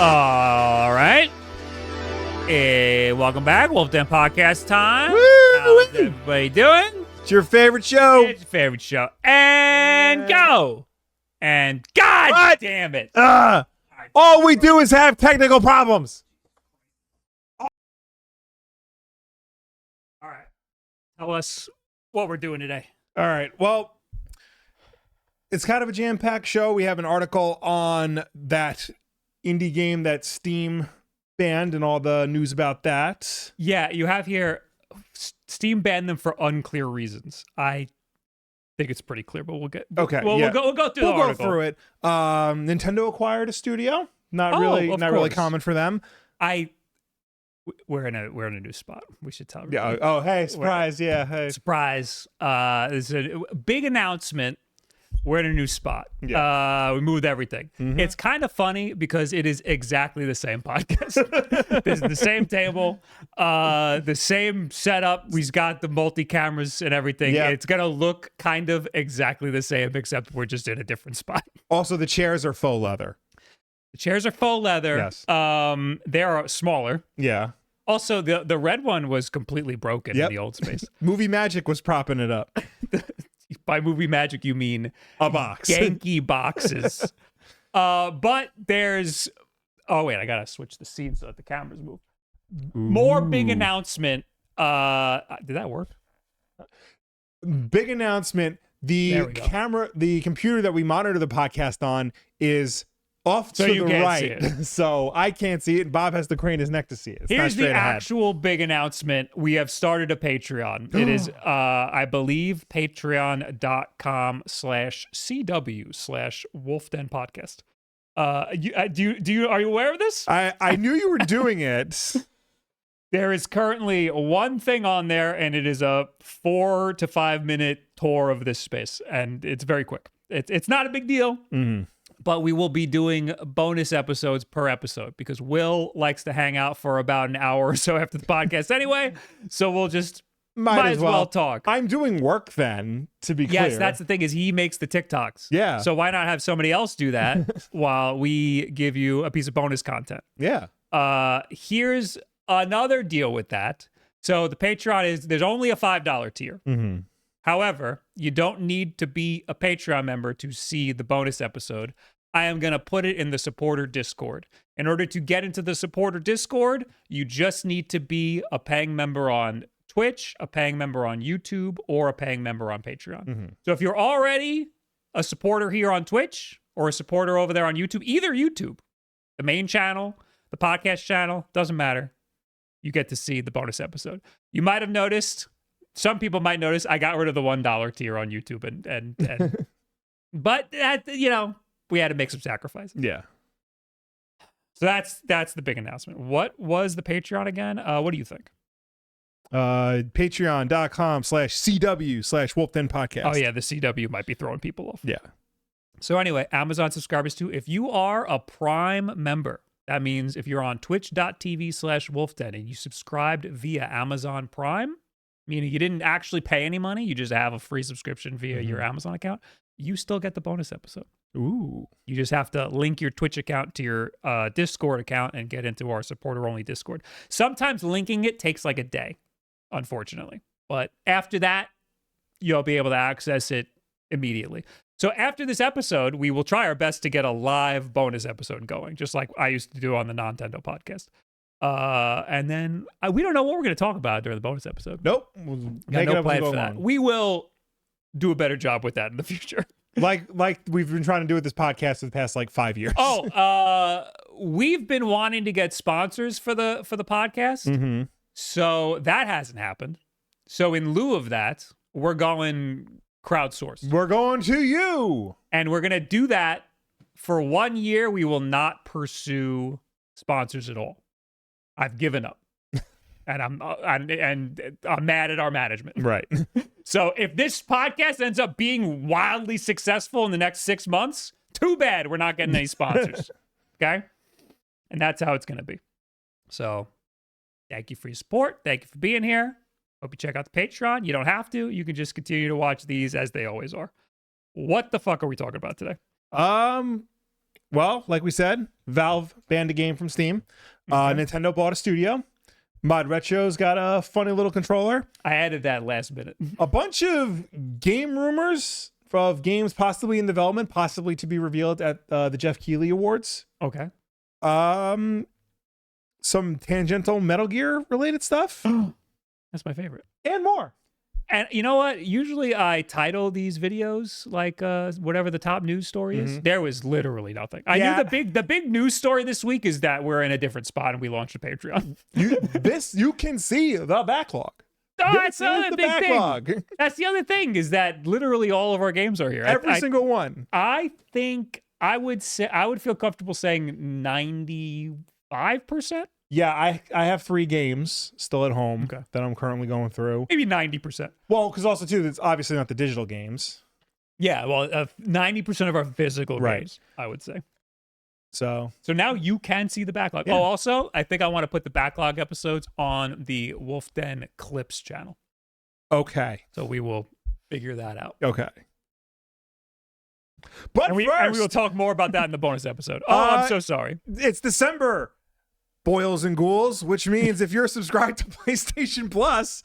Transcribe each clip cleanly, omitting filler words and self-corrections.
All right. Hey, welcome back. WULFF DEN Podcast time. Woo! How's everybody doing? It's your favorite show. It's your favorite show. And go. And God What? damn it. All we do is have technical problems. All right. Tell us what we're doing today. All right. Well, it's kind of a jam-packed show. We have an article on that indie game that Steam banned and all the news about that. Yeah, you have here Steam banned them for unclear reasons. I think it's pretty clear, but we'll get Okay. We'll go through the article. We'll go through it. Nintendo acquired a studio. Not really common for them. We're in a new spot. We should tell Yeah. everybody. Oh, hey, surprise. Yeah. Hey. Surprise. There's a big announcement. We're in a new spot. Yeah. We moved everything. Mm-hmm. It's kind of funny because it is exactly the same podcast. This is the same table, the same setup. We've got the multi-cameras and everything. Yeah. It's going to look kind of exactly the same, except we're just in a different spot. Also, the chairs are faux leather. The chairs are faux leather. Yes. They are smaller. Yeah. Also, the red one was completely broken in the old space. Movie Magic was propping it up. By movie magic, you mean A box. Genki boxes. But there's... Oh, wait, I got to switch the scene so that the cameras move. More big announcement. Did that work? Big announcement. There we go. The computer that we monitor the podcast on is off So to you the can't right. see it. So I can't see it. And Bob has to crane his neck to see it. It's not Here's straight the ahead. actual big announcement. We have started a Patreon. It is, I believe, patreon.com/CW/WULFF DEN Podcast. Are you aware of this? I knew you were doing it. There is currently one thing on there, and it is a 4 to 5 minute tour of this space, and it's very quick. It's not a big deal. Mm-hmm. But we will be doing bonus episodes per episode because Will likes to hang out for about an hour or so after the podcast anyway. So we'll just might as well talk. I'm doing work then, to be clear. Yes, that's the thing is he makes the TikToks. Yeah. So why not have somebody else do that while we give you a piece of bonus content? Yeah. Here's another deal with that. So the Patreon there's only a $5 tier. Mm-hmm. However, you don't need to be a Patreon member to see the bonus episode. I am going to put it in the supporter Discord. In order to get into the supporter Discord, you just need to be a paying member on Twitch, a paying member on YouTube, or a paying member on Patreon. Mm-hmm. So if you're already a supporter here on Twitch or a supporter over there on YouTube, either YouTube, the main channel, the podcast channel, doesn't matter. You get to see the bonus episode. You might have noticed... Some people might notice I got rid of the $1 tier on YouTube and but that, we had to make some sacrifices. Yeah. So that's the big announcement. What was the Patreon again? What do you think? Patreon.com/CW/WULFF DEN Podcast. Oh yeah, the CW might be throwing people off. Yeah. So anyway, Amazon subscribers too. If you are a Prime member, that means if you're on twitch.tv/WULFFDEN and you subscribed via Amazon Prime, meaning you didn't actually pay any money, you just have a free subscription via your Amazon account, you still get the bonus episode. Ooh. You just have to link your Twitch account to your Discord account and get into our supporter-only Discord. Sometimes linking it takes like a day, unfortunately. But after that, you'll be able to access it immediately. So after this episode, we will try our best to get a live bonus episode going, just like I used to do on the Nintendo podcast. And then we don't know what we're going to talk about during the bonus episode. Nope. We'll make it up as we go along. We will do a better job with that in the future. Like we've been trying to do with this podcast for the past 5 years. We've been wanting to get sponsors for the podcast. Mm-hmm. So that hasn't happened. So in lieu of that, we're going crowdsourced. We're going to you. And we're going to do that for 1 year. We will not pursue sponsors at all. I've given up. And I'm mad at our management. Right. So if this podcast ends up being wildly successful in the next 6 months, too bad we're not getting any sponsors. Okay? And that's how it's going to be. So thank you for your support. Thank you for being here. Hope you check out the Patreon. You don't have to. You can just continue to watch these as they always are. What the fuck are we talking about today? Well, like we said, Valve banned a game from Steam. Okay. Nintendo bought a studio. Mod Retro's got a funny little controller. I added that last minute. A bunch of game rumors of games possibly in development, possibly to be revealed at the Jeff Keighley Awards. Okay. Some tangential Metal Gear related stuff That's my favorite. and more. And you know what? Usually I title these videos like whatever the top news story is. There was literally nothing. I Yeah. knew the big news story this week is that we're in a different spot and we launched a Patreon. You can see the backlog. Oh, that's This the is other the big backlog. thing. That's the other thing is that literally all of our games are here. Every single one. I think I would feel comfortable saying 95%, Yeah, I have 3 games still at home Okay. that I'm currently going through. maybe 90%. Well, because also too, it's obviously not the digital games. Yeah, well, 90% of our physical Right. games, I would say. So So now you can see the backlog. Yeah. Oh, also, I think I want to put the backlog episodes on the WULFF Den Clips channel. okay, So we will figure that out. okay. But And we will talk more about that in the bonus episode. Oh, I'm so sorry. It's December, boils and ghouls, which means if you're subscribed to PlayStation Plus,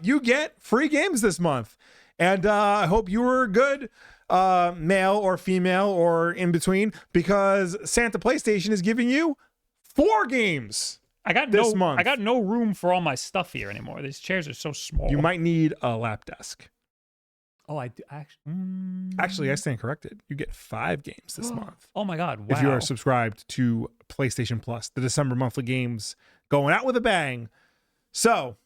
you get free games this month. And I hope you were good, male or female or in between, because Santa PlayStation is giving you 4 games. I got no room for all my stuff here anymore. These chairs are so small. You might need a lap desk. Oh, I do actually. Actually, I stand corrected. You get 5 games this month. Oh my God! Wow. If you are subscribed to PlayStation Plus, the December monthly games going out with a bang. So,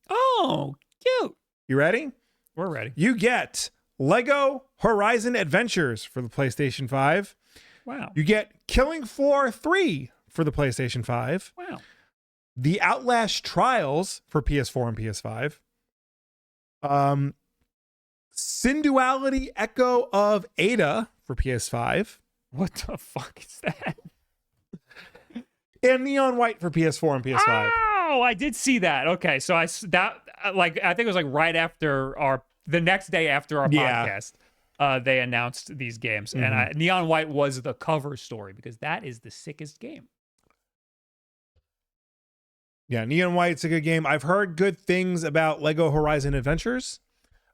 Oh, cute. you ready? We're ready. You get Lego Horizon Adventures for the PlayStation 5. Wow. You get Killing Floor 3 for the PlayStation 5. Wow. The Outlast Trials for PS4 and PS5. Synduality Echo of Ada for PS5. What the fuck is that? And Neon White for PS4 and PS5. Oh, I did see that. Okay, so I think it was like right after the next day after our Yeah. podcast, they announced these games, and Neon White was the cover story because that is the sickest game. Yeah, Neon White's a good game. I've heard good things about Lego Horizon Adventures.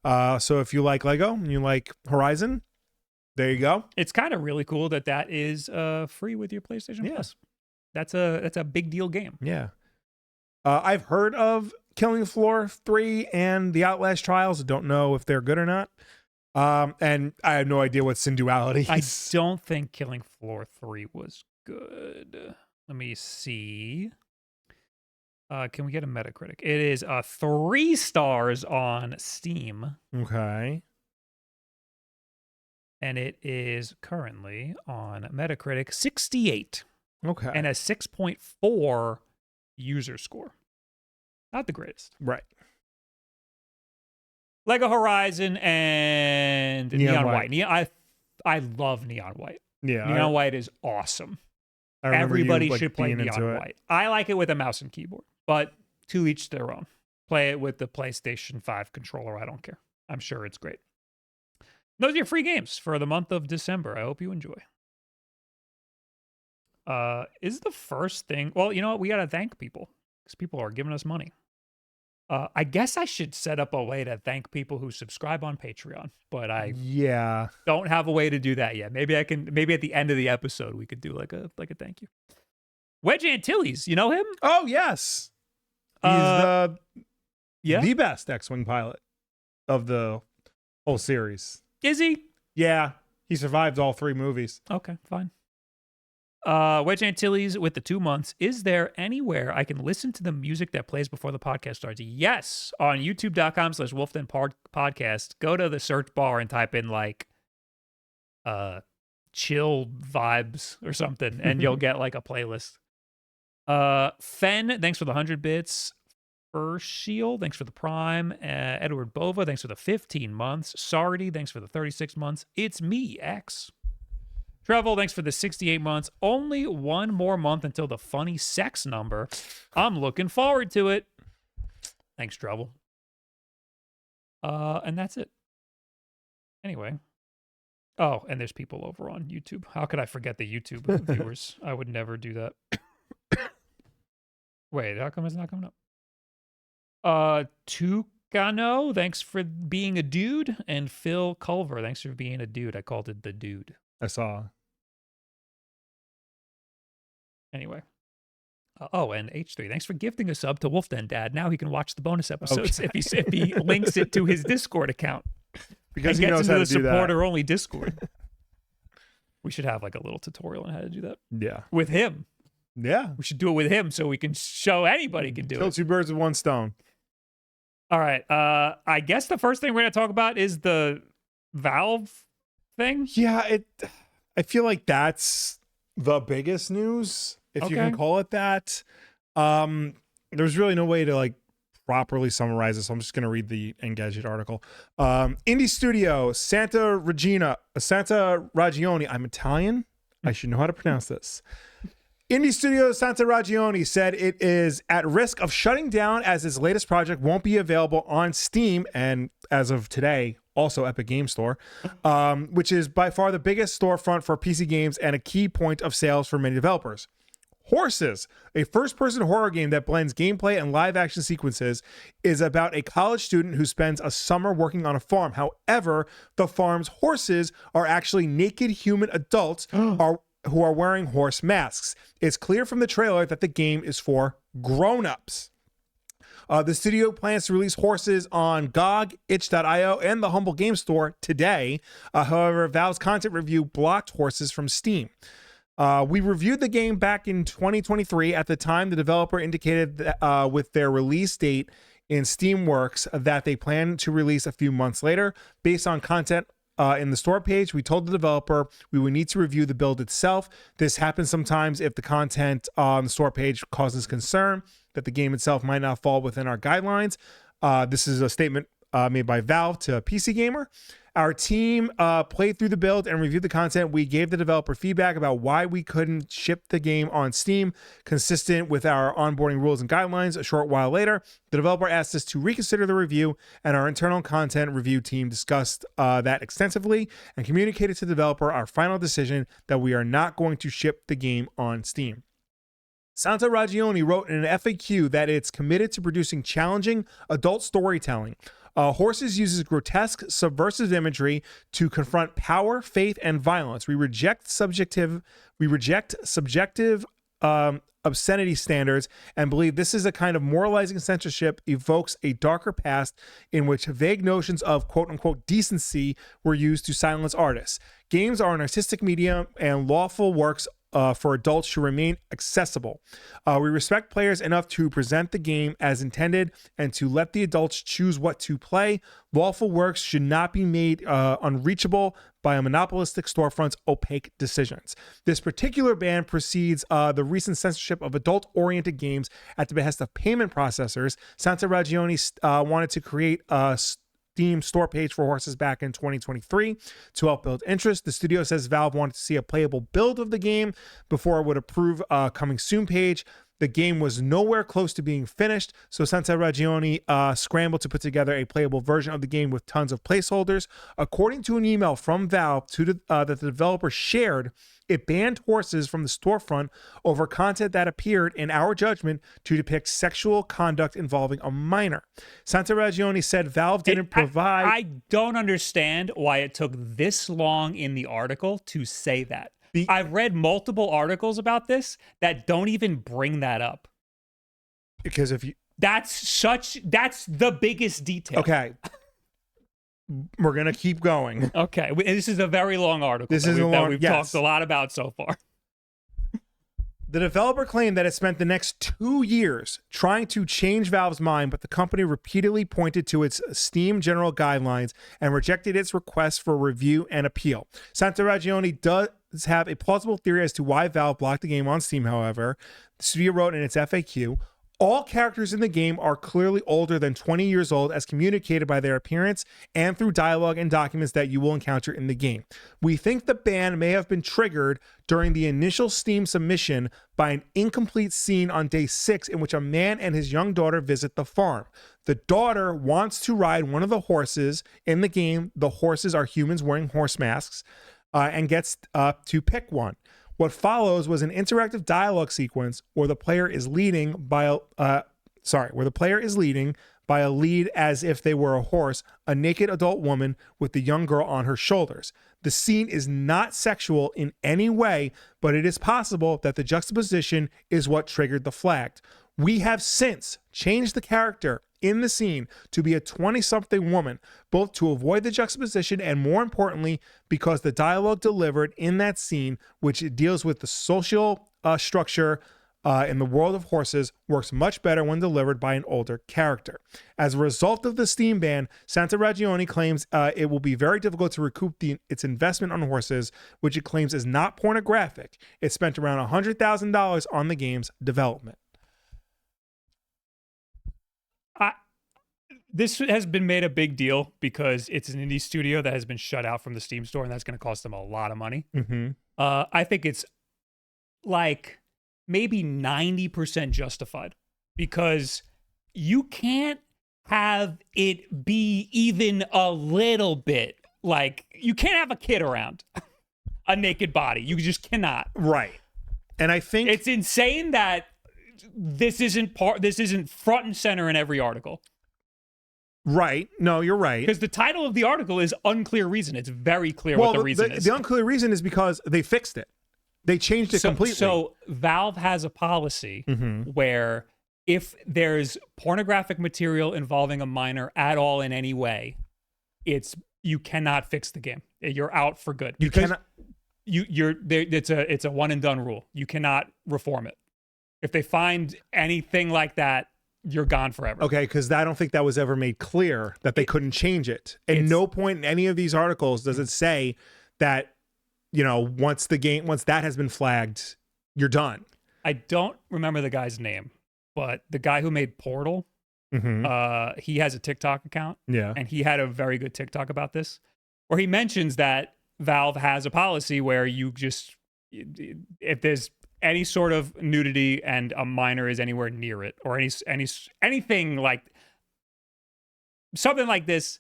So if you like Lego and you like Horizon, there you go. It's kind of really cool that is free with your PlayStation Yeah. Plus. That's a big deal game. Yeah. I've heard of Killing Floor 3 and the Outlast Trials. Don't know if they're good or not. And I have no idea what Synduality I is. don't think Killing Floor 3 was good. Let me see. Can we get a Metacritic? It is 3 stars on Steam, Okay. and it is currently on Metacritic 68 Okay. and a 6.4 user score. Not the greatest. Right. Lego Horizon and Neon Neon White. White. I love Neon White. Yeah. Neon White is awesome. I remember Everybody you, like, should play being Neon into it. White. I like it with a mouse and keyboard, but to each their own. Play it with the PlayStation 5 controller. I don't care. I'm sure it's great. Those are your free games for the month of December. I hope you enjoy. Is the first thing... Well, you know what? We got to thank people because people are giving us money. I guess I should set up a way to thank people who subscribe on Patreon, but I Yeah. don't have a way to do that yet. Maybe I can. Maybe at the end of the episode we could do like a thank you. Wedge Antilles, you know him? Oh, yes. He's Yeah. the best X-Wing pilot of the whole series. Is he? Yeah. He survived all 3 movies. Okay, fine. Wedge Antilles with the 2 months. Is there anywhere I can listen to the music that plays before the podcast starts? Yes, on youtube.com/WULFF Go to the search bar and type in like chill vibes or something, and you'll get like a playlist. Fen, thanks for the 100 bits. Urshiel, thanks for the Prime. Edward Bova, thanks for the 15 months. Sardi, thanks for the 36 months. It's me, X. Trevel, thanks for the 68 months. Only 1 more month until the funny sex number. I'm looking forward to it. Thanks, Trevel. And that's it. Anyway, Oh, and there's people over on YouTube. How could I forget the YouTube viewers? I would never do that. Wait, how come it's not coming up? Tucano, thanks for being a dude. And Phil Culver, thanks for being a dude. I called it the dude. I saw. Anyway. Oh, and H3, thanks for gifting a sub to WULFF Den Dad. Now he can watch the bonus episodes if he links it to his Discord account. Because he knows gets how into to the do that. supporter-only Discord. We should have like a little tutorial on how to do that. Yeah. With him. Yeah. We should do it with him so we can show anybody can do Kill it. two birds with one stone. All right. I guess the first thing we're going to talk about is the Valve thing. Yeah, I feel like that's the biggest news, if you can call it that. There's really no way to like properly summarize this. So I'm just going to read the Engadget article. Indie studio Santa Ragione. I'm Italian. I should know how to pronounce this. Indie studio Santa Ragione said it is at risk of shutting down as its latest project won't be available on Steam and, as of today, also Epic Game Store, which is by far the biggest storefront for PC games and a key point of sales for many developers. Horses, a first-person horror game that blends gameplay and live-action sequences, is about a college student who spends a summer working on a farm. However, the farm's horses are actually naked human adults who are wearing horse masks. It's clear from the trailer that the game is for grown-ups. The studio plans to release Horses on GOG, itch.io, and the Humble Game Store today. However, Valve's content review blocked Horses from Steam. We reviewed the game back in 2023. At the time, the developer indicated that, with their release date in Steamworks that they plan to release a few months later. Based on content in the store page, we told the developer we would need to review the build itself. This happens sometimes if the content on the store page causes concern that the game itself might not fall within our guidelines. This is a statement made by Valve to PC Gamer. Our team played through the build and reviewed the content. We gave the developer feedback about why we couldn't ship the game on Steam, consistent with our onboarding rules and guidelines. A short while later, the developer asked us to reconsider the review, and our internal content review team discussed that extensively and communicated to the developer our final decision that we are not going to ship the game on Steam. Santa Ragione wrote in an FAQ that it's committed to producing challenging adult storytelling. Horses uses grotesque, subversive imagery to confront power, faith, and violence. We reject subjective obscenity standards and believe this is a kind of moralizing censorship evokes a darker past in which vague notions of quote-unquote decency were used to silence artists. Games are an artistic medium and lawful works for adults should remain accessible. We respect players enough to present the game as intended and to let the adults choose what to play. Lawful works should not be made unreachable by a monopolistic storefront's opaque decisions. This particular ban precedes the recent censorship of adult-oriented games at the behest of payment processors. Santa Ragione wanted to create a Steam store page for Horses back in 2023 to help build interest. The studio says Valve wanted to see a playable build of the game before it would approve a coming soon page. The game was nowhere close to being finished, so Santa Ragione scrambled to put together a playable version of the game with tons of placeholders. According to an email from Valve that the developer shared, it banned Horses from the storefront over content that appeared, in our judgment, to depict sexual conduct involving a minor. Santa Ragione said Valve didn't provide... I don't understand why it took this long in the article to say that. I've read multiple articles about this that don't even bring that up. Because if you... That's the biggest detail. Okay. We're going to keep going. Okay. This is a very long article that we've talked a lot about so far. The developer claimed that it spent the next 2 years trying to change Valve's mind, but the company repeatedly pointed to its Steam general guidelines and rejected its requests for review and appeal. Santa Ragione does have a plausible theory as to why Valve blocked the game on Steam, however. The studio wrote in its FAQ, All characters in the game are clearly older than 20 years old as communicated by their appearance and through dialogue and documents that you will encounter in the game. We think the ban may have been triggered during the initial Steam submission by an incomplete scene on day 6 in which a man and his young daughter visit the farm. The daughter wants to ride one of the horses in the game. The horses are humans wearing horse masks and gets to pick one. What follows was an interactive dialogue sequence where the player is leading by a lead as if they were a horse, a naked adult woman with the young girl on her shoulders. The scene is not sexual in any way, but it is possible that the juxtaposition is what triggered the flag. We have since changed the character in the scene to be a 20-something woman, both to avoid the juxtaposition and, more importantly, because the dialogue delivered in that scene, which it deals with the social structure in the world of horses, works much better when delivered by an older character. As a result of the Steam ban, Santa Ragione claims it will be very difficult to recoup its investment on horses, which it claims is not pornographic. It spent around $100,000 on the game's development. This has been made a big deal because it's an indie studio that has been shut out from the Steam store, and that's going to cost them a lot of money. Mm-hmm. I think it's like maybe 90% justified because you can't have it be even a little bit like you can't have a kid around a naked body. You just cannot. Right. And I think it's insane that this isn't front and center in every article. Right. No, you're right. Because the title of the article is Unclear Reason. It's very clear what the reason is. The unclear reason is because they fixed it. They changed it completely. So Valve has a policy where if there's pornographic material involving a minor at all in any way, you cannot fix the game. You're out for good. You cannot. It's a one and done rule. You cannot reform it. If they find anything like that, you're gone forever. Okay, because I don't think that was ever made clear that they couldn't change it. At no point in any of these articles does it say that, once that has been flagged, you're done. I don't remember the guy's name, but the guy who made Portal, he has a TikTok account. Yeah. And he had a very good TikTok about this, where he mentions that Valve has a policy where you just, if there's any sort of nudity and a minor is anywhere near it, or anything like something like this,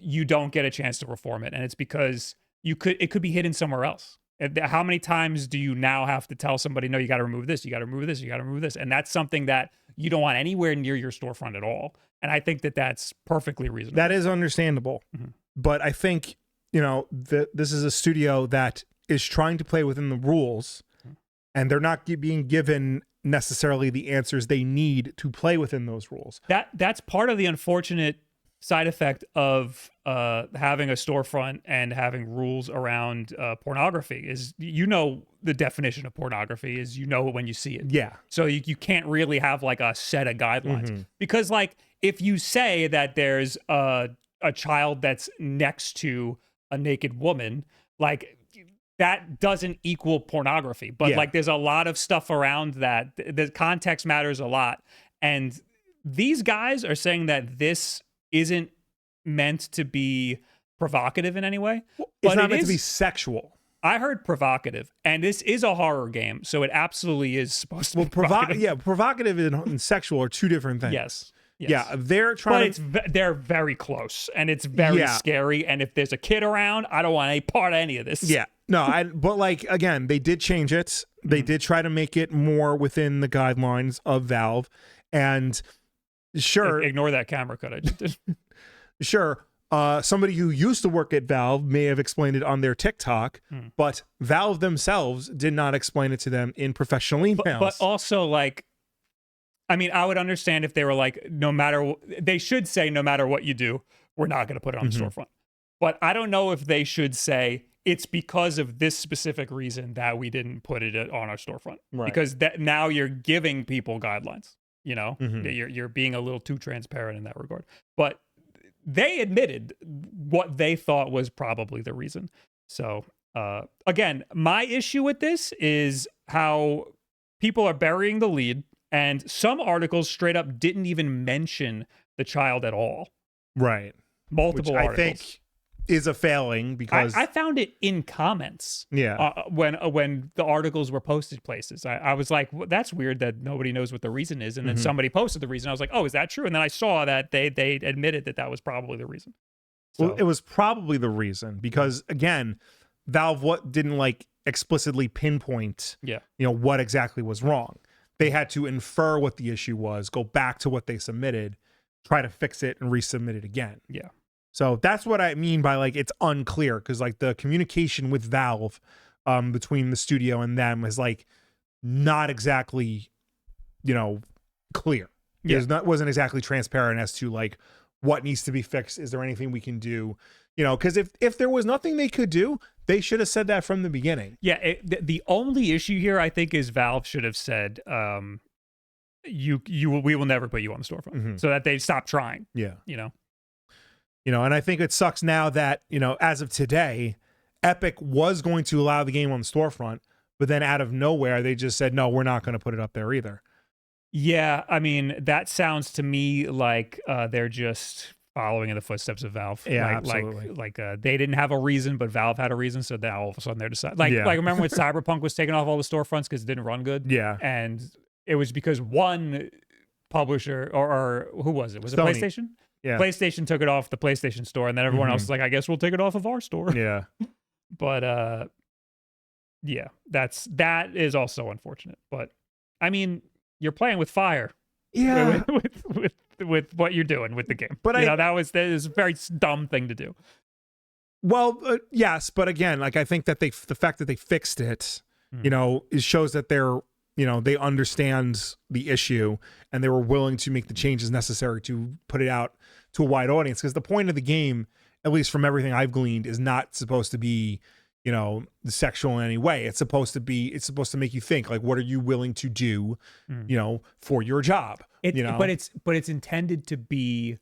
you don't get a chance to reform it, and it's because it could be hidden somewhere else. How many times do you now have to tell somebody, no, you got to remove this, you got to remove this, you got to remove this, and that's something that you don't want anywhere near your storefront at all. And I think that that's perfectly reasonable. That is understandable, but I think this is a studio that is trying to play within the rules. And they're not being given necessarily the answers they need to play within those rules. That's part of the unfortunate side effect of having a storefront and having rules around pornography is, the definition of pornography is, when you see it. Yeah. So you can't really have like a set of guidelines because like if you say that there's a child that's next to a naked woman, like that doesn't equal pornography, but like there's a lot of stuff around that. The context matters a lot. And these guys are saying that this isn't meant to be provocative in any way. It's not meant to be sexual. I heard provocative, and this is a horror game, so it absolutely is supposed to be provocative. Provocative and sexual are two different things. Yes. Yeah, they're trying they're very close, and it's very scary, and if there's a kid around, I don't want any part of any of this. Yeah. No, but like, again, they did change it. They did try to make it more within the guidelines of Valve, and sure. Ignore that camera cut I just did. Sure. Somebody who used to work at Valve may have explained it on their TikTok, but Valve themselves did not explain it to them in professional emails. But also, like, I mean, I would understand if they were like, they should say, no matter what you do, we're not going to put it on the storefront. But I don't know if they should say, it's because of this specific reason that we didn't put it on our storefront. Right. Because now you're giving people guidelines, you're being a little too transparent in that regard. But they admitted what they thought was probably the reason. So, again, my issue with this is how people are burying the lead And some articles straight up didn't even mention the child at all. Right. Multiple Which articles. I think is a failing because I found it in comments. Yeah. When the articles were posted places, I was like, well, that's weird that nobody knows what the reason is. And then somebody posted the reason. I was like, oh, is that true? And then I saw that they admitted that was probably the reason. So, well, it was probably the reason because again, Valve didn't like explicitly pinpoint, what exactly was wrong. They had to infer what the issue was, go back to what they submitted, try to fix it, and resubmit it again. Yeah. So that's what I mean by like it's unclear because like the communication with Valve between the studio and them is like not exactly, clear. Yeah. Wasn't exactly transparent as to like what needs to be fixed. Is there anything we can do? Because if there was nothing they could do, they should have said that from the beginning. Yeah. The only issue here, I think, is Valve should have said, we will never put you on the storefront, so that they stop trying. Yeah. And I think it sucks now that, as of today, Epic was going to allow the game on the storefront, but then out of nowhere, they just said, no, we're not going to put it up there either. Yeah, I mean, that sounds to me like they're just following in the footsteps of Valve. Yeah, absolutely. Like they didn't have a reason, but Valve had a reason, so now all of a sudden they're deciding. Like remember when Cyberpunk was taking off all the storefronts because it didn't run good? Yeah. And it was because one publisher, or who was it? Was it Sony. PlayStation? Yeah. PlayStation took it off the PlayStation store, and then everyone else was like, I guess we'll take it off of our store. Yeah. But yeah, that is also unfortunate. But I mean, you're playing with fire. Yeah. with what you're doing with the game. But that is a very dumb thing to do. Well, yes, but again, like I think that the fact that they fixed it, it shows that they're, they understand the issue and they were willing to make the changes necessary to put it out to a wide audience. Because the point of the game, at least from everything I've gleaned, is not supposed to be, sexual in any way. It's supposed to make you think, like, what are you willing to do, for your job? But it's intended to be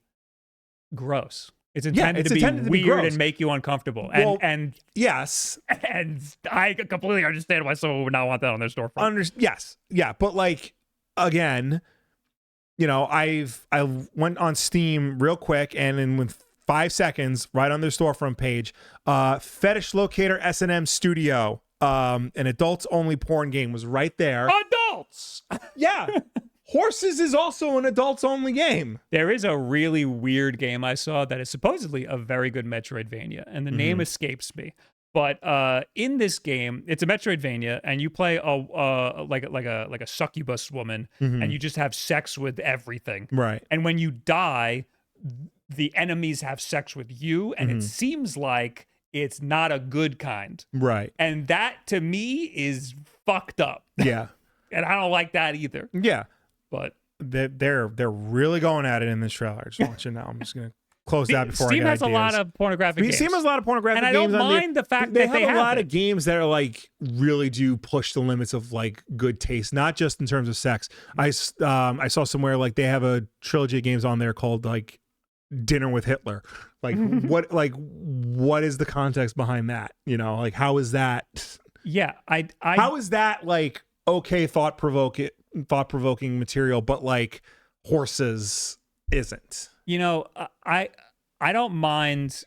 gross. It's intended to be weird and make you uncomfortable. And yes. And I completely understand why someone would not want that on their storefront. Yes. Yeah. But like, again, I went on Steam real quick and in with 5 seconds, right on their storefront page, Fetish Locator S&M Studio, an adults only porn game was right there. Adults! Yeah. Horses is also an adults only game. There is a really weird game I saw that is supposedly a very good Metroidvania, and the name escapes me. But in this game, it's a Metroidvania, and you play a succubus woman, and you just have sex with everything. Right. And when you die, the enemies have sex with you, and it seems like it's not a good kind. Right. And that, to me, is fucked up. Yeah. And I don't like that either. Yeah. But they're really going at it in this trailer. I just want you to know. I'm just going to close that before Steam I get has ideas. a lot of pornographic games. Steam has a lot of pornographic games. games. And I don't mind the fact they that they have a lot it. of games that are like really do push the limits of like good taste, not just in terms of sex. I saw somewhere like they have a trilogy of games on there called like Dinner with Hitler. Like what is the context behind that? Like how is that? Yeah, how is that like okay thought provoking material, but like horses isn't? I don't mind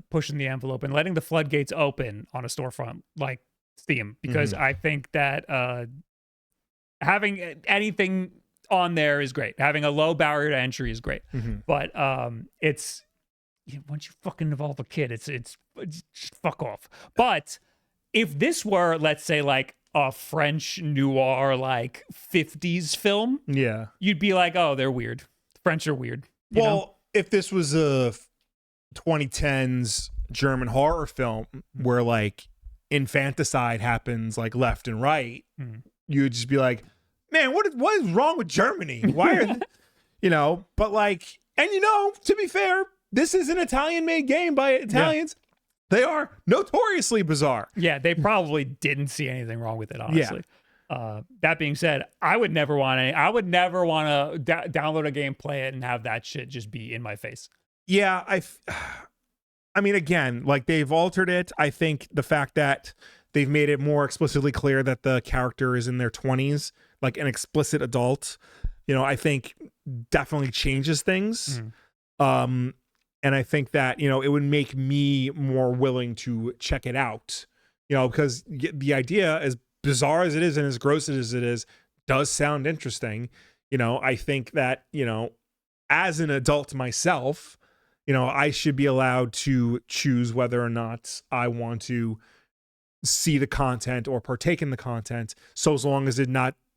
pushing the envelope and letting the floodgates open on a storefront like Steam, because I think that having anything on there is great. Having a low barrier to entry is great. But it's once you fucking involve a kid, it's just fuck off. But if this were, let's say, like a French noir, like 50s film, you'd be like, oh, they're weird. French are weird. You know? If this was a 2010s German horror film where like infanticide happens like left and right, you'd just be like, man, what is wrong with Germany? Why are but like, and to be fair, this is an Italian made game by Italians. They are notoriously bizarre. Yeah, they probably didn't see anything wrong with it, honestly. That being said, I would never want to download a game, play it, and have that shit just be in my face. Yeah, I mean, again, like they've altered it. I think the fact that they've made it more explicitly clear that the character is in their 20s, like an explicit adult, I think definitely changes things. And I think that, it would make me more willing to check it out, because the idea, as bizarre as it is and as gross as it is, does sound interesting. I think that, as an adult myself, I should be allowed to choose whether or not I want to see the content or partake in the content, so as long as it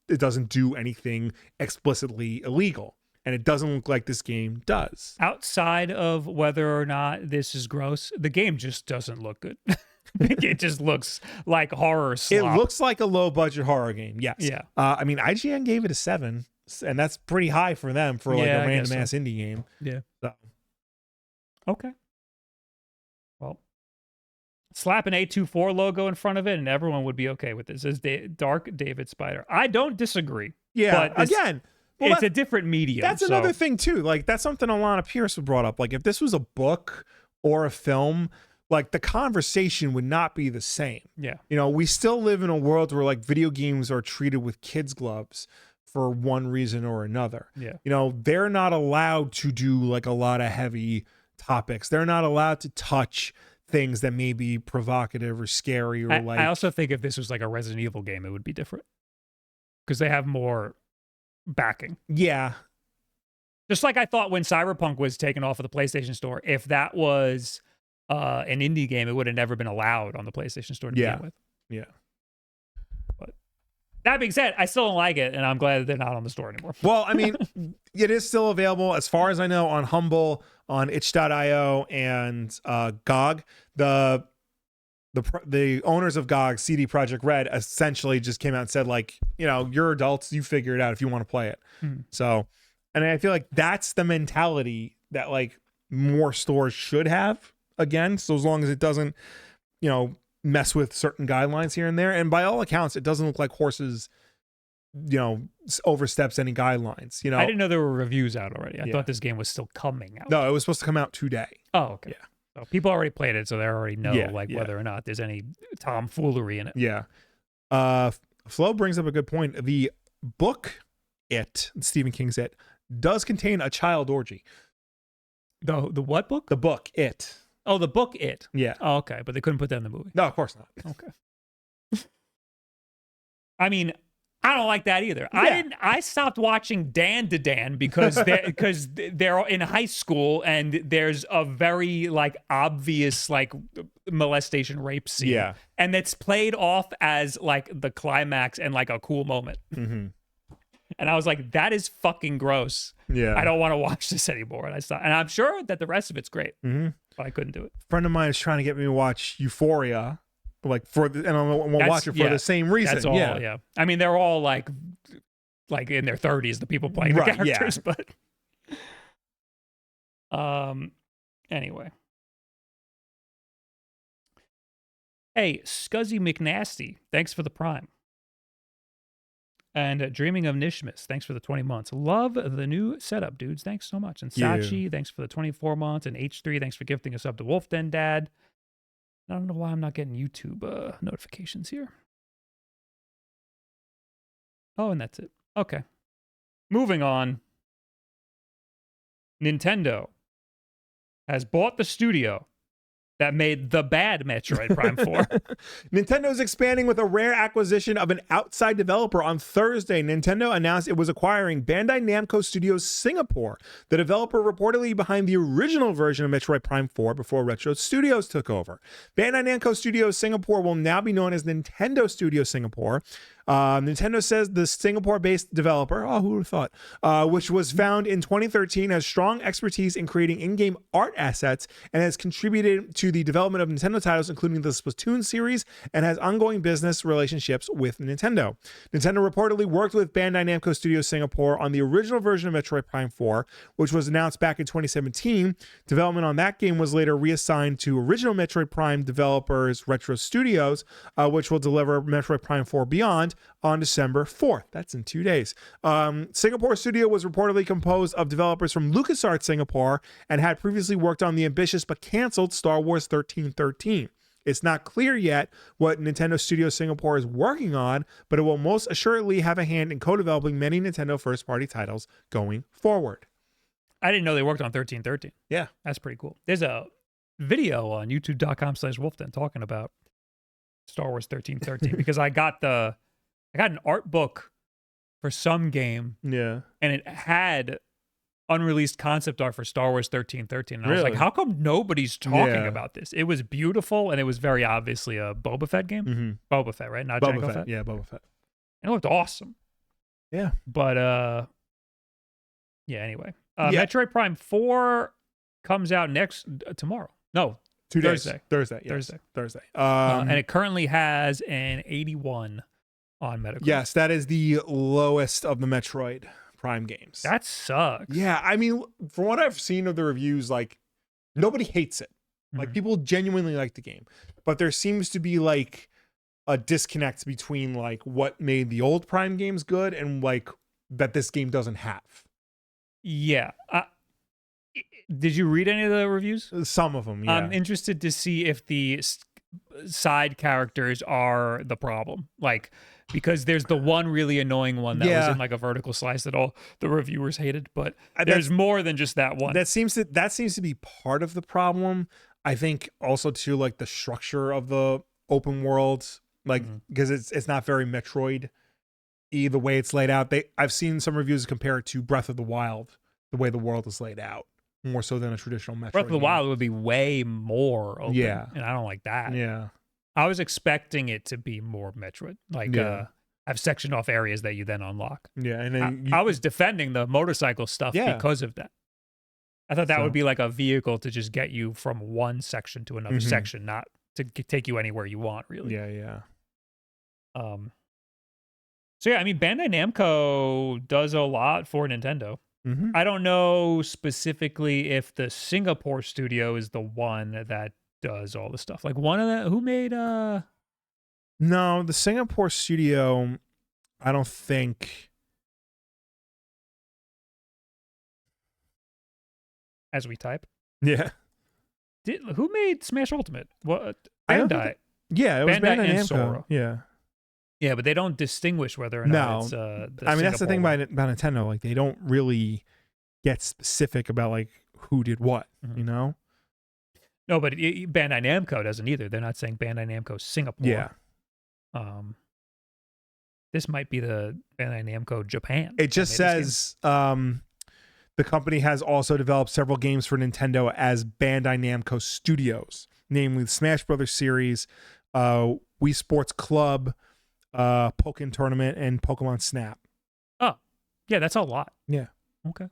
doesn't do anything explicitly illegal. And it doesn't look like this game does. Outside of whether or not this is gross, the game just doesn't look good. It just looks like horror slop. It looks like a low budget horror game. Yes. Yeah. I mean, IGN gave it a 7, and that's pretty high for them for like a random ass indie game. Yeah. So. Okay. Well, slap an A24 logo in front of it, and everyone would be okay with this. As Dark David Spider. I don't disagree. Yeah. But again, it's a different medium. That's another thing too. Like, that's something Alana Pierce brought up. Like, if this was a book or a film, like, the conversation would not be the same. Yeah. We still live in a world where like video games are treated with kids' gloves for one reason or another. Yeah. They're not allowed to do like a lot of heavy topics. They're not allowed to touch things that may be provocative or scary or I also think if this was like a Resident Evil game, it would be different because they have more backing. Yeah. Just like I thought when Cyberpunk was taken off of the PlayStation Store, if that was an indie game, it would have never been allowed on the PlayStation Store to begin with. Yeah. But that being said, I still don't like it, and I'm glad that they're not on the store anymore. Well, I mean, it is still available, as far as I know, on Humble, on itch.io, and GOG. The owners of GOG, CD Projekt Red, essentially just came out and said, like, you're adults, you figure it out if you want to play it. So, and I feel like that's the mentality that like more stores should have, again, so as long as it doesn't, mess with certain guidelines here and there. And by all accounts, it doesn't look like Horses, oversteps any guidelines. I didn't know there were reviews out already. I thought this game was still coming out. No, it was supposed to come out today. Oh, okay. Yeah. So people already played it, so they already know whether or not there's any tomfoolery in it. Yeah. Flo brings up a good point. The book Stephen King's It, does contain a child orgy. The what book? The book It. Oh, the book It. Yeah. Oh, okay, but they couldn't put that in the movie. No, of course not. Okay. I mean, I don't like that either. Yeah. I stopped watching Dan to Dan because they're in high school and there's a very like obvious like molestation rape scene. Yeah. And it's played off as like the climax and like a cool moment. Mm-hmm. And I was like, that is fucking gross. Yeah. I don't want to watch this anymore. And I stopped. And I'm sure that the rest of it's great, mm-hmm. but I couldn't do it. A friend of mine is trying to get me to watch Euphoria, like and I won't watch it for the same reason. That's all. Yeah. I mean, they're all like in their 30s, the people playing the characters, but anyway. Hey, Scuzzy McNasty, thanks for the Prime. And Dreaming of Nishmas, thanks for the 20 months. Love the new setup, dudes. Thanks so much. And Sachi, thanks for the 24 months. And H3, thanks for gifting us up to WULFF Den Dad. I don't know why I'm not getting YouTube notifications here. Oh, and that's it. Okay. Moving on. Nintendo has bought the studio that made the bad Metroid Prime 4. Nintendo is expanding with a rare acquisition of an outside developer. On Thursday, Nintendo announced it was acquiring Bandai Namco Studios Singapore, the developer reportedly behind the original version of Metroid Prime 4 before Retro Studios took over. Bandai Namco Studios Singapore will now be known as Nintendo Studios Singapore. Nintendo says the Singapore-based developer, who would have thought, which was found in 2013, has strong expertise in creating in-game art assets and has contributed to the development of Nintendo titles, including the Splatoon series, and has ongoing business relationships with Nintendo. Nintendo reportedly worked with Bandai Namco Studios Singapore on the original version of Metroid Prime 4, which was announced back in 2017. Development on that game was later reassigned to original Metroid Prime developers Retro Studios, which will deliver Metroid Prime 4 Beyond on December 4th. That's in 2 days. Singapore Studio was reportedly composed of developers from LucasArts Singapore and had previously worked on the ambitious but canceled Star Wars 1313. It's not clear yet what Nintendo Studio Singapore is working on, but it will most assuredly have a hand in co-developing many Nintendo first-party titles going forward. I didn't know they worked on 1313. Yeah. That's pretty cool. There's a video on youtube.com/WULFFDEN talking about Star Wars 1313 because I got an art book for some game. Yeah. And it had unreleased concept art for Star Wars 1313. And I was Really? like, how come nobody's talking Yeah. about this? It was beautiful, and it was very obviously a Boba Fett game. Mm-hmm. Boba Fett, right? Not Boba Jango Fett. Fett. Yeah, Boba Fett. And it looked awesome. Yeah. But yeah, anyway. Yeah. Metroid Prime 4 comes out tomorrow. No, 2 days. Thursday. Thursday. Yes. Thursday. Thursday. And it currently has an 81 on Metacritic. Yes, that is the lowest of the Metroid Prime games. That sucks. Yeah, I mean, from what I've seen of the reviews, like, nobody hates it. Like, people genuinely like the game. But there seems to be, like, a disconnect between, like, what made the old Prime games good and, like, that this game doesn't have. Yeah. Did you read any of the reviews? Some of them, yeah. I'm interested to see if the side characters are the problem. Like, because there's the one really annoying one that was in like a vertical slice that all the reviewers hated, but there's more than just that one. That seems to be part of the problem. I think also too, like, the structure of the open world, like, because it's not very Metroid the way it's laid out. I've seen some reviews compare it to Breath of the Wild, the way the world is laid out, more so than a traditional Metroid. Breath of the game. Wild would be way more open, and I don't like that. Yeah. I was expecting it to be more Metroid, like I've sectioned off areas that you then unlock. Yeah, and then I was defending the motorcycle stuff because of that. I thought that would be like a vehicle to just get you from one section to another section, not to take you anywhere you want, really. Yeah. So yeah, I mean, Bandai Namco does a lot for Nintendo. I don't know specifically if the Singapore studio is the one that does all the stuff. Like one of the who made No, the Singapore studio, I don't think. As we type. Yeah. Who made Smash Ultimate? What? I don't Bandai. think yeah, it was Bandai Bandai and Namco. Sora. Yeah. Yeah, but they don't distinguish whether or not it's I mean, that's the thing about Nintendo. Like, they don't really get specific about, like, who did what, you know? No, but Bandai Namco doesn't either. They're not saying Bandai Namco Singapore. Yeah. This might be the Bandai Namco Japan. It just says the company has also developed several games for Nintendo as Bandai Namco Studios, namely the Smash Brothers series, Wii Sports Club, Pokken Tournament, and Pokemon Snap. Oh, yeah, that's a lot. Yeah. Okay.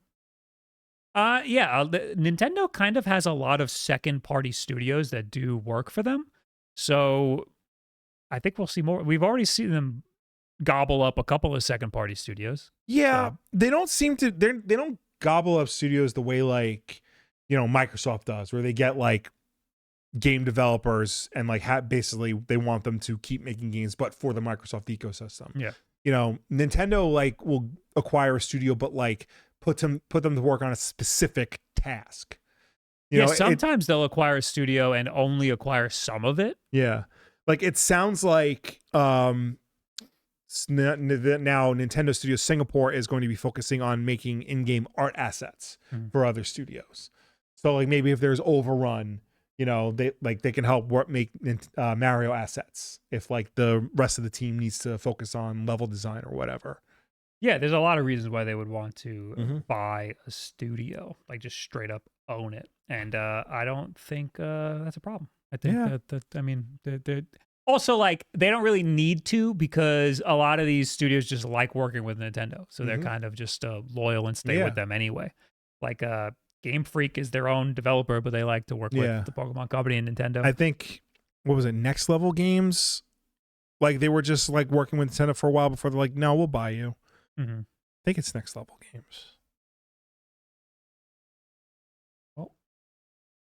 Nintendo kind of has a lot of second-party studios that do work for them. So I think we'll see more. We've already seen them gobble up a couple of second-party studios. Yeah, they don't seem to. They don't gobble up studios the way, like, you know, Microsoft does, where they get, like, game developers and, like, basically they want them to keep making games, but for the Microsoft ecosystem. Yeah. You know, Nintendo, like, will acquire a studio, but, like, put them to work on a specific task. You know, sometimes they'll acquire a studio and only acquire some of it. Yeah. Like, it sounds like now Nintendo Studios Singapore is going to be focusing on making in-game art assets for other studios. So, like, maybe if there's Overrun, you know, they can help make Mario assets if, like, the rest of the team needs to focus on level design or whatever. Yeah, there's a lot of reasons why they would want to buy a studio, like just straight up own it. And I don't think that's a problem. I think that also, like, they don't really need to, because a lot of these studios just like working with Nintendo. So they're kind of just loyal and stay with them anyway. Like Game Freak is their own developer, but they like to work with the Pokemon Company and Nintendo. I think, what was it, Next Level Games? Like, they were just, like, working with Nintendo for a while before they're like, no, we'll buy you. I think it's Next Level Games. Well,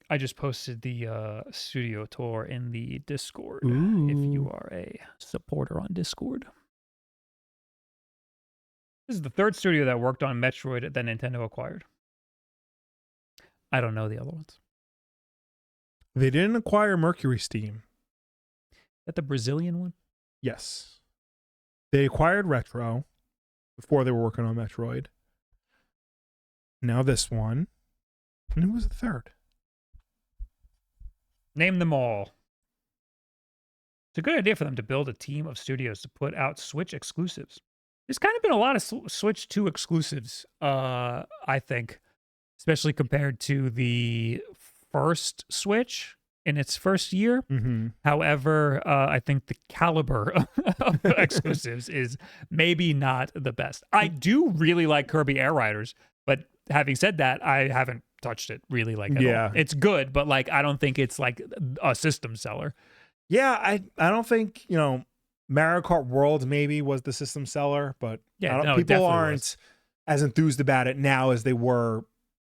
I just posted the studio tour in the Discord. Ooh. If you are a supporter on Discord. This is the third studio that worked on Metroid that Nintendo acquired. I don't know the other ones. They didn't acquire Mercury Steam. that the Brazilian one? Yes. They acquired Retro before they were working on Metroid. Now this one. And who was the third? Name them all. It's a good idea for them to build a team of studios to put out Switch exclusives. There's kind of been a lot of Switch 2 exclusives, I think, especially compared to the first Switch in its first year. Mm-hmm. However, I think the caliber of exclusives is maybe not the best. I do really like Kirby Air Riders, but having said that, I haven't touched it really at all. It's good, but like I don't think it's like a system seller. Yeah, I don't think, Mario Kart World maybe was the system seller, but people aren't as enthused about it now as they were,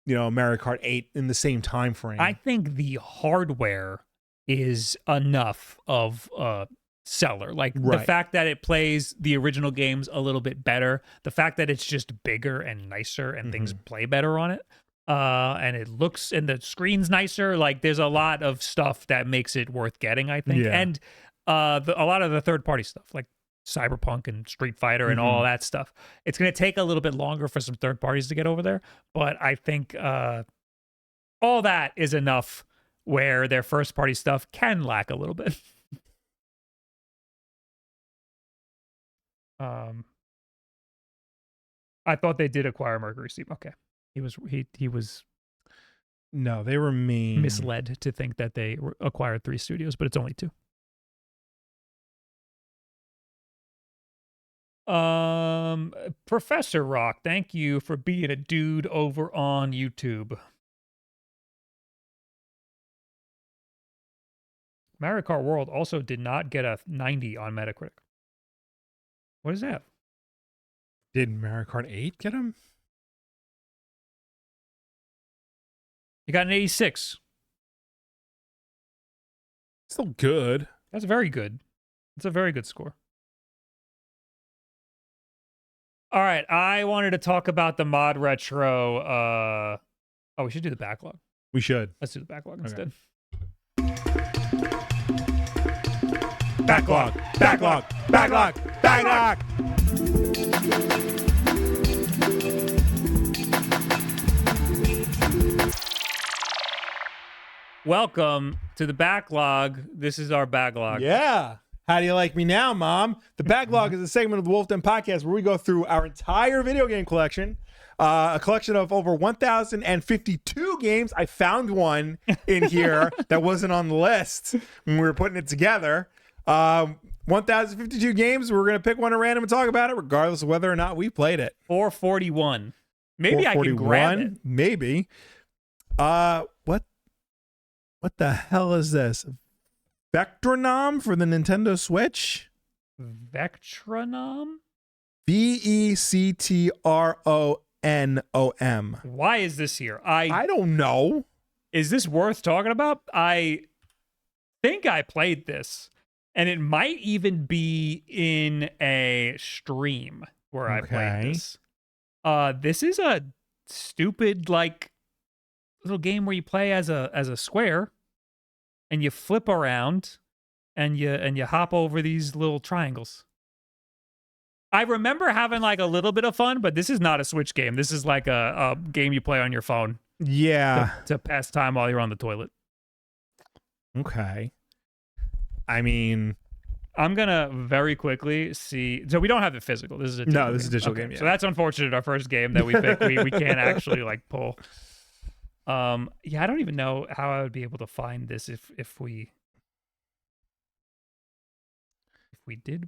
Mario Kart 8 in the same time frame. I think the hardware is enough of a seller. Like the fact that it plays the original games a little bit better, the fact that it's just bigger and nicer and things play better on it. And it looks, and the screen's nicer. Like there's a lot of stuff that makes it worth getting, I think. Yeah. And a lot of the third-party stuff, like Cyberpunk and Street Fighter and all that stuff. It's going to take a little bit longer for some third parties to get over there, but I think all that is enough where their first-party stuff can lack a little bit. I thought they did acquire Mercury Steam. Okay. He was no, they remain misled to think that they acquired 3 studios, but it's only 2. Professor Rock, thank you for being a dude over on YouTube. Mario Kart World also did not get a 90 on Metacritic. What is that? Did Mario Kart 8 get him? You got an 86. Still good. That's very good. It's a very good score. All right, I wanted to talk about the mod retro. We should do the backlog. We should. Let's do the backlog instead. Backlog. Welcome to the backlog. This is our backlog. Yeah. How do you like me now, Mom? The backlog is a segment of the WULFF DEN Podcast where we go through our entire video game collection, a collection of over 1,052 games. I found one in here that wasn't on the list when we were putting it together. 1,052 games. We're going to pick one at random and talk about it, regardless of whether or not we played it. 441. Maybe I can grab it. Maybe. What the hell is this? Vectronom for the Nintendo Switch? Vectronom? Vectronom. Why is this here? I don't know. Is this worth talking about? I think I played this, and it might even be in a stream where I played this. This is a stupid little game where you play as a square. And you flip around, and you hop over these little triangles. I remember having a little bit of fun, but this is not a Switch game. This is like a game you play on your phone. Yeah. To pass time while you're on the toilet. Okay. I mean, I'm gonna very quickly see. So we don't have the physical. This is a digital game. Yeah. So that's unfortunate. Our first game that we picked, we can't actually pull. I don't even know how I would be able to find this if we did.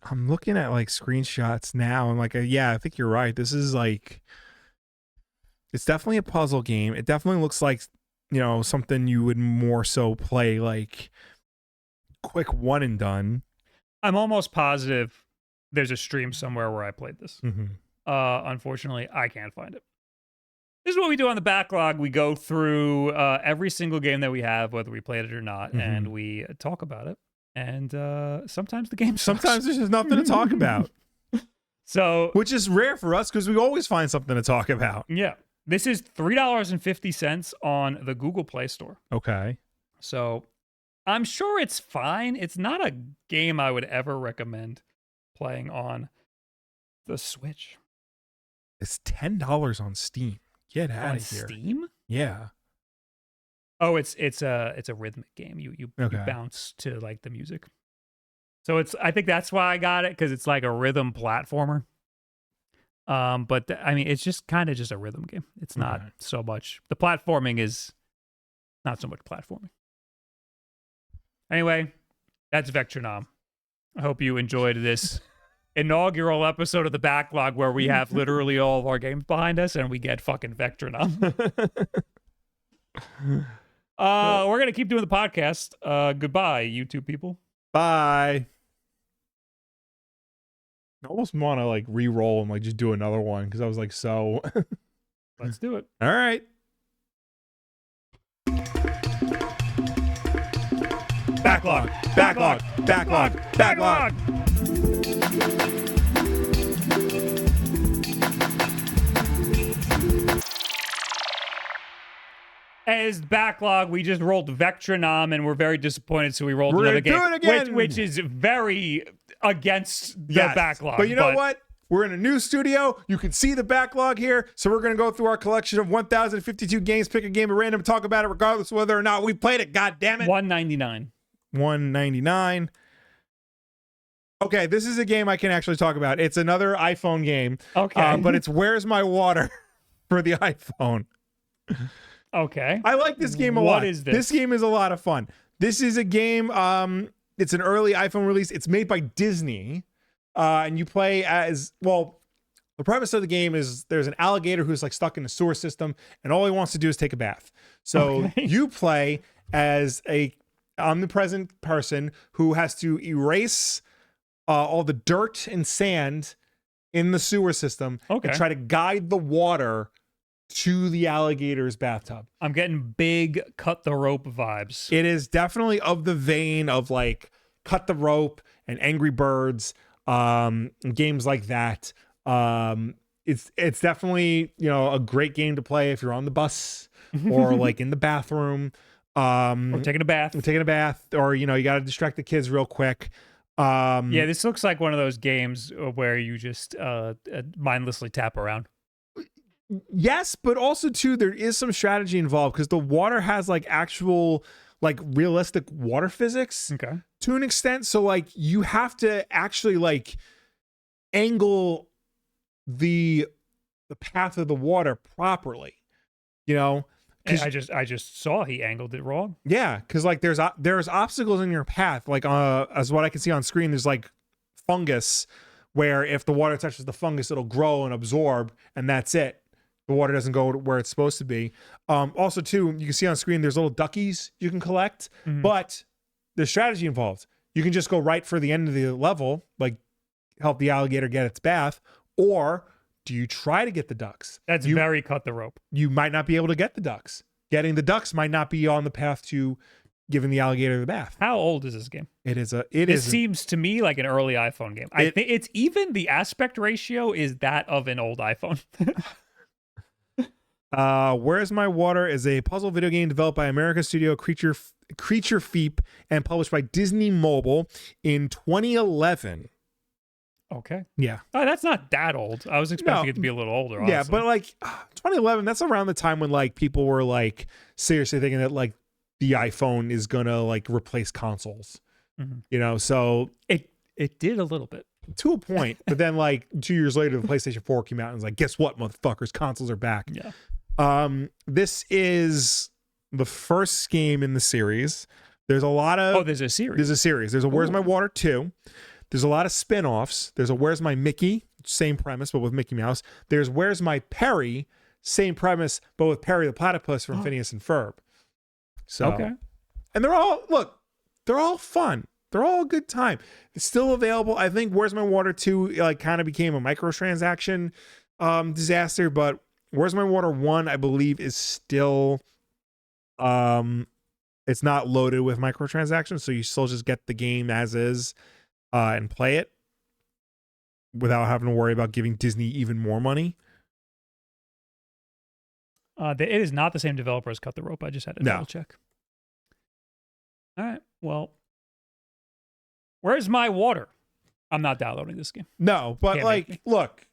I'm looking at screenshots now and I think you're right. This is it's definitely a puzzle game. It definitely looks like, something you would more so play quick one and done. I'm almost positive there's a stream somewhere where I played this. Unfortunately, I can't find it. This is what we do on the backlog. We go through every single game that we have, whether we played it or not, and we talk about it. And sometimes the game sucks. Sometimes there's just nothing to talk about. Which is rare for us because we always find something to talk about. Yeah. This is $3.50 on the Google Play Store. Okay. So I'm sure it's fine. It's not a game I would ever recommend playing on the Switch. It's $10 on Steam. Get out On of here. Steam? Yeah. Oh, it's a rhythmic game. You bounce to like the music. So I think that's why I got it, because it's like a rhythm platformer. But I mean, it's just kind of just a rhythm game. It's not so much. The platforming is not so much platforming. Anyway, that's Vectronom. I hope you enjoyed this inaugural episode of the Backlog, where we have literally all of our games behind us and we get fucking Vectronom. We're gonna keep doing the podcast. Goodbye, YouTube people. Bye. I almost want to like re-roll and like just do another one because I was like so. Let's do it. All right. Backlog. Backlog. Backlog. Backlog. As Backlog, we just rolled Vectronom and we're very disappointed, so we rolled another game. Do it again. Which is very against the Backlog. But you know what? We're in a new studio. You can see the backlog here. So we're going to go through our collection of 1,052 games, pick a game at random, talk about it regardless of whether or not we played it. God damn it. $199. $199. Okay, this is a game I can actually talk about. It's another iPhone game. Okay. But it's Where's My Water for the iPhone. Okay. I like this game a lot. What is this? This game is a lot of fun. This is a game, it's an early iPhone release. It's made by Disney. And you play as, well, the premise of the game is there's an alligator who's like stuck in a sewer system and all he wants to do is take a bath. So you play as a omnipresent person who has to erase all the dirt and sand in the sewer system and try to guide the water to the alligator's bathtub. I'm getting big cut the rope vibes. It is definitely of the vein of like Cut the Rope and Angry Birds, games like that. It's definitely, you know, a great game to play if you're on the bus or like in the bathroom, or taking a bath, or, you know, you got to distract the kids real quick. Yeah, this looks like one of those games where you just mindlessly tap around. Yes, but also too, there is some strategy involved because the water has like actual, like realistic water physics to an extent. So like you have to actually like angle the path of the water properly, you know. I just saw he angled it wrong. Yeah, because like there's obstacles in your path. Like as what I can see on screen, there's like fungus where if the water touches the fungus, it'll grow and absorb, and that's it. The water doesn't go where it's supposed to be. Also, too, you can see on screen there's little duckies you can collect, but there's strategy involved. You can just go right for the end of the level, like help the alligator get its bath, or do you try to get the ducks? That's very cut the rope. You might not be able to get the ducks. Getting the ducks might not be on the path to giving the alligator the bath. How old is this game? It seems to me like an early iPhone game. I think it's even the aspect ratio is that of an old iPhone. Where's My Water is a puzzle video game developed by American studio Creature Feep and published by Disney Mobile in 2011. Okay. Yeah. Oh, that's not that old. I was expecting it to be a little older. Honestly. Yeah, but like 2011, that's around the time when like people were like seriously thinking that like the iPhone is gonna like replace consoles. You know, so it did a little bit. To a point, but then like 2 years later, the PlayStation 4 came out and was like, guess what, motherfuckers, consoles are back. Yeah. This is the first game in the series. There's a lot of there's a series. There's a Where's My Water 2. There's a lot of spin-offs. There's a Where's My Mickey, same premise, but with Mickey Mouse. There's Where's My Perry, same premise, but with Perry the Platypus from Phineas and Ferb. So, and they're all fun. They're all a good time. It's still available. I think Where's My Water 2 like kind of became a microtransaction disaster, but Where's My Water 1, I believe, is still it's not loaded with microtransactions, so you still just get the game as is and play it without having to worry about giving Disney even more money. It is not the same developer as Cut the Rope. I just had to double check. All right. Well, where's my water? I'm not downloading this game. No, but Can't like, look,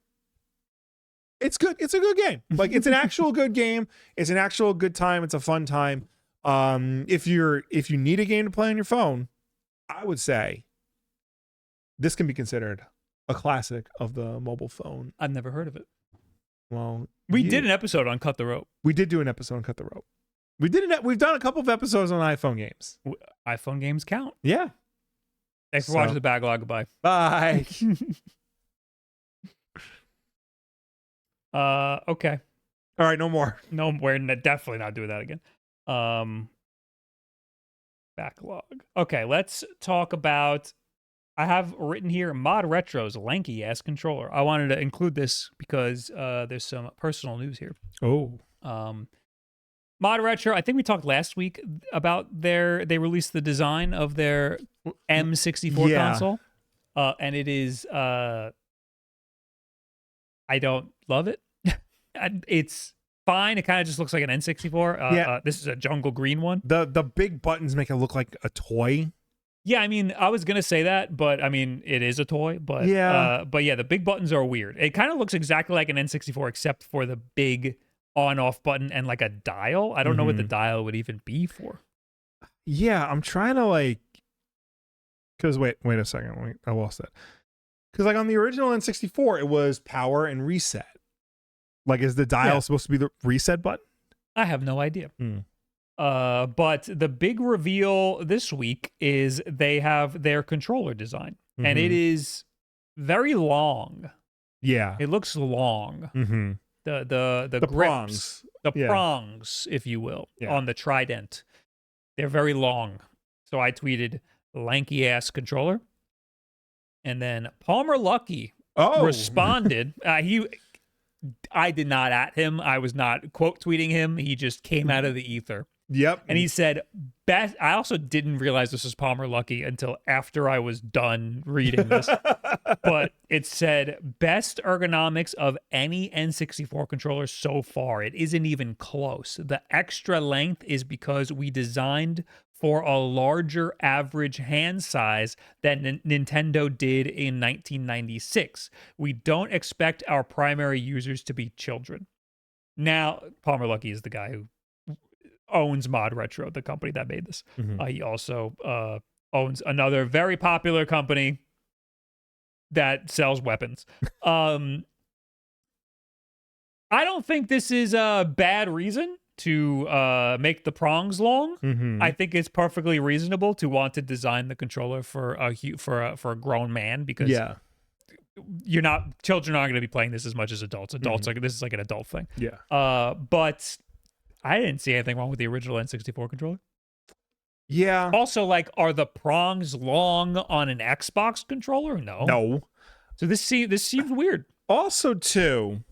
it's good. It's a good game. Like, it's an actual good game. It's an actual good time. It's a fun time. If you need a game to play on your phone, I would say this can be considered a classic of the mobile phone. I've never heard of it. Well, We did an episode on Cut the Rope. We did do an episode on Cut the Rope. We've done a couple of episodes on iPhone games. iPhone games count. Yeah. Thanks for watching the backlog. Goodbye. Bye. Okay. All right, no more. No, we're definitely not doing that again. Backlog. Okay, let's talk about. I have written here Mod Retro's Lanky-Ass controller. I wanted to include this because there's some personal news here. Oh. Mod Retro, I think we talked last week about they released the design of their M64 console. And it is I don't love it. It's fine. It kind of just looks like an N64. This is a jungle green one. The big buttons make it look like a toy. Yeah, I mean, I was gonna say that, but I mean, it is a toy. But yeah, the big buttons are weird. It kind of looks exactly like an N64, except for the big on-off button and like a dial. I don't know what the dial would even be for. Yeah, I'm trying to like, because wait a second, I lost that. Because like on the original N64, it was power and reset. Like, is the dial supposed to be the reset button? I have no idea. But the big reveal this week is they have their controller design, and it is very long. Yeah, it looks long. The grips, prongs, prongs, if you will, on the trident. They're very long. So I tweeted Lanky-Ass controller, and then Palmer Lucky responded. I did not at him. I was not quote tweeting him. He just came out of the ether. Yep. And he said, best. I also didn't realize this was Palmer Lucky until after I was done reading this. But it said, best ergonomics of any N64 controller so far. It isn't even close. The extra length is because we designed for a larger average hand size than Nintendo did in 1996. We don't expect our primary users to be children. Now, Palmer Lucky is the guy who owns Mod Retro, the company that made this. He also owns another very popular company that sells weapons. I don't think this is a bad reason to make the prongs long. I think it's perfectly reasonable to want to design the controller for a grown man, because children aren't going to be playing this as much as adults. This is like an adult thing. But I didn't see anything wrong with the original N64 controller. Yeah. Also, like, are the prongs long on an Xbox controller? No. So this seems weird. Also, too,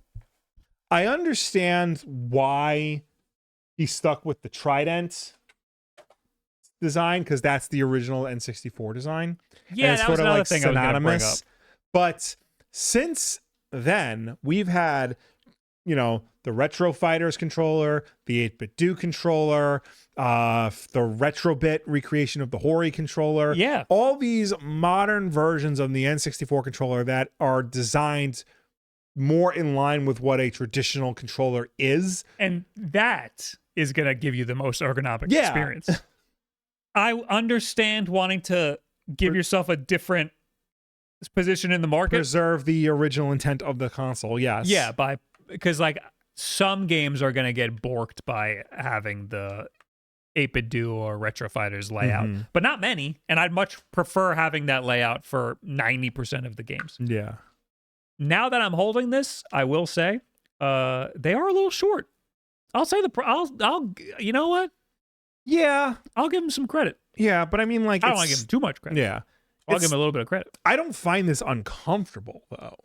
I understand why he stuck with the trident design, because that's the original N64 design. Yeah, that was another thing I was going to bring up. But since then, we've had, the Retro Fighters controller, the 8-Bit Do controller, the Retro-Bit recreation of the Hori controller. Yeah. All these modern versions of the N64 controller that are designed more in line with what a traditional controller is. And that is going to give you the most ergonomic experience. I understand wanting to give yourself a different position in the market. Preserve the original intent of the console, yes. Yeah, because like some games are going to get borked by having the 8-Bit Do or Retro Fighters layout, but not many. And I'd much prefer having that layout for 90% of the games. Yeah. Now that I'm holding this, I will say they are a little short. I'll say I'll you know what? Yeah. I'll give them some credit. Yeah, but I mean, like, I don't want to give them too much credit. Yeah. I'll give them a little bit of credit. I don't find this uncomfortable, though.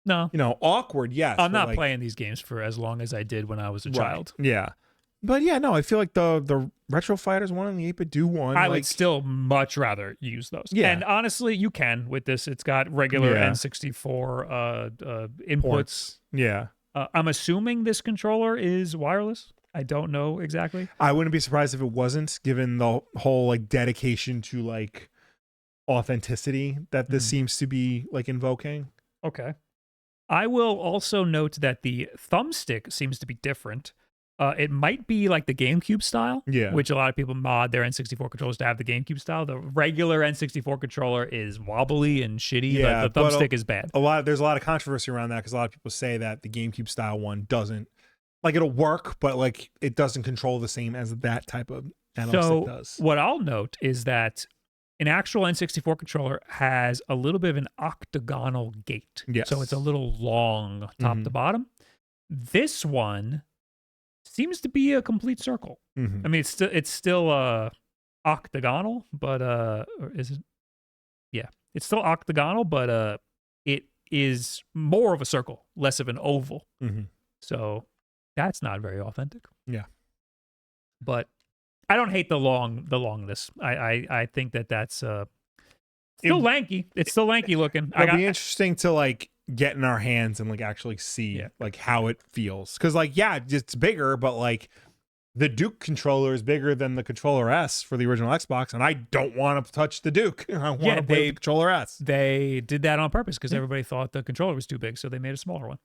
No. Awkward, yes. I'm not playing these games for as long as I did when I was a child. Yeah. But yeah, no, I feel like the Retro Fighters one and the 8-Bit Do one. I would still much rather use those. Yeah. And honestly, you can with this. It's got regular N64 inputs. Ports. Yeah. I'm assuming this controller is wireless. I don't know exactly. I wouldn't be surprised if it wasn't, given the whole like dedication to like authenticity that this seems to be like invoking. Okay. I will also note that the thumbstick seems to be different. It might be like the GameCube style, which a lot of people mod their N64 controllers to have the GameCube style. The regular N64 controller is wobbly and shitty. Yeah, the thumbstick is bad. There's a lot of controversy around that because a lot of people say that the GameCube style one doesn't, like, it'll work, but like it doesn't control the same as that type of analog stick does. So what I'll note is that an actual N64 controller has a little bit of an octagonal gate. Yes. So it's a little long top to bottom. This one seems to be a complete circle. I mean, it's still octagonal, but or is it? Yeah, it's still octagonal, but it is more of a circle, less of an oval. So that's not very authentic. Yeah, but I don't hate the longness. I think that's still lanky. It's still lanky looking. It'll be interesting to like get in our hands and like actually see like how it feels, because like it's bigger, but like the Duke controller is bigger than the Controller S for the original Xbox, and I don't want to touch the Duke. I want to play the Controller S. They did that on purpose because everybody thought the controller was too big, so they made a smaller one.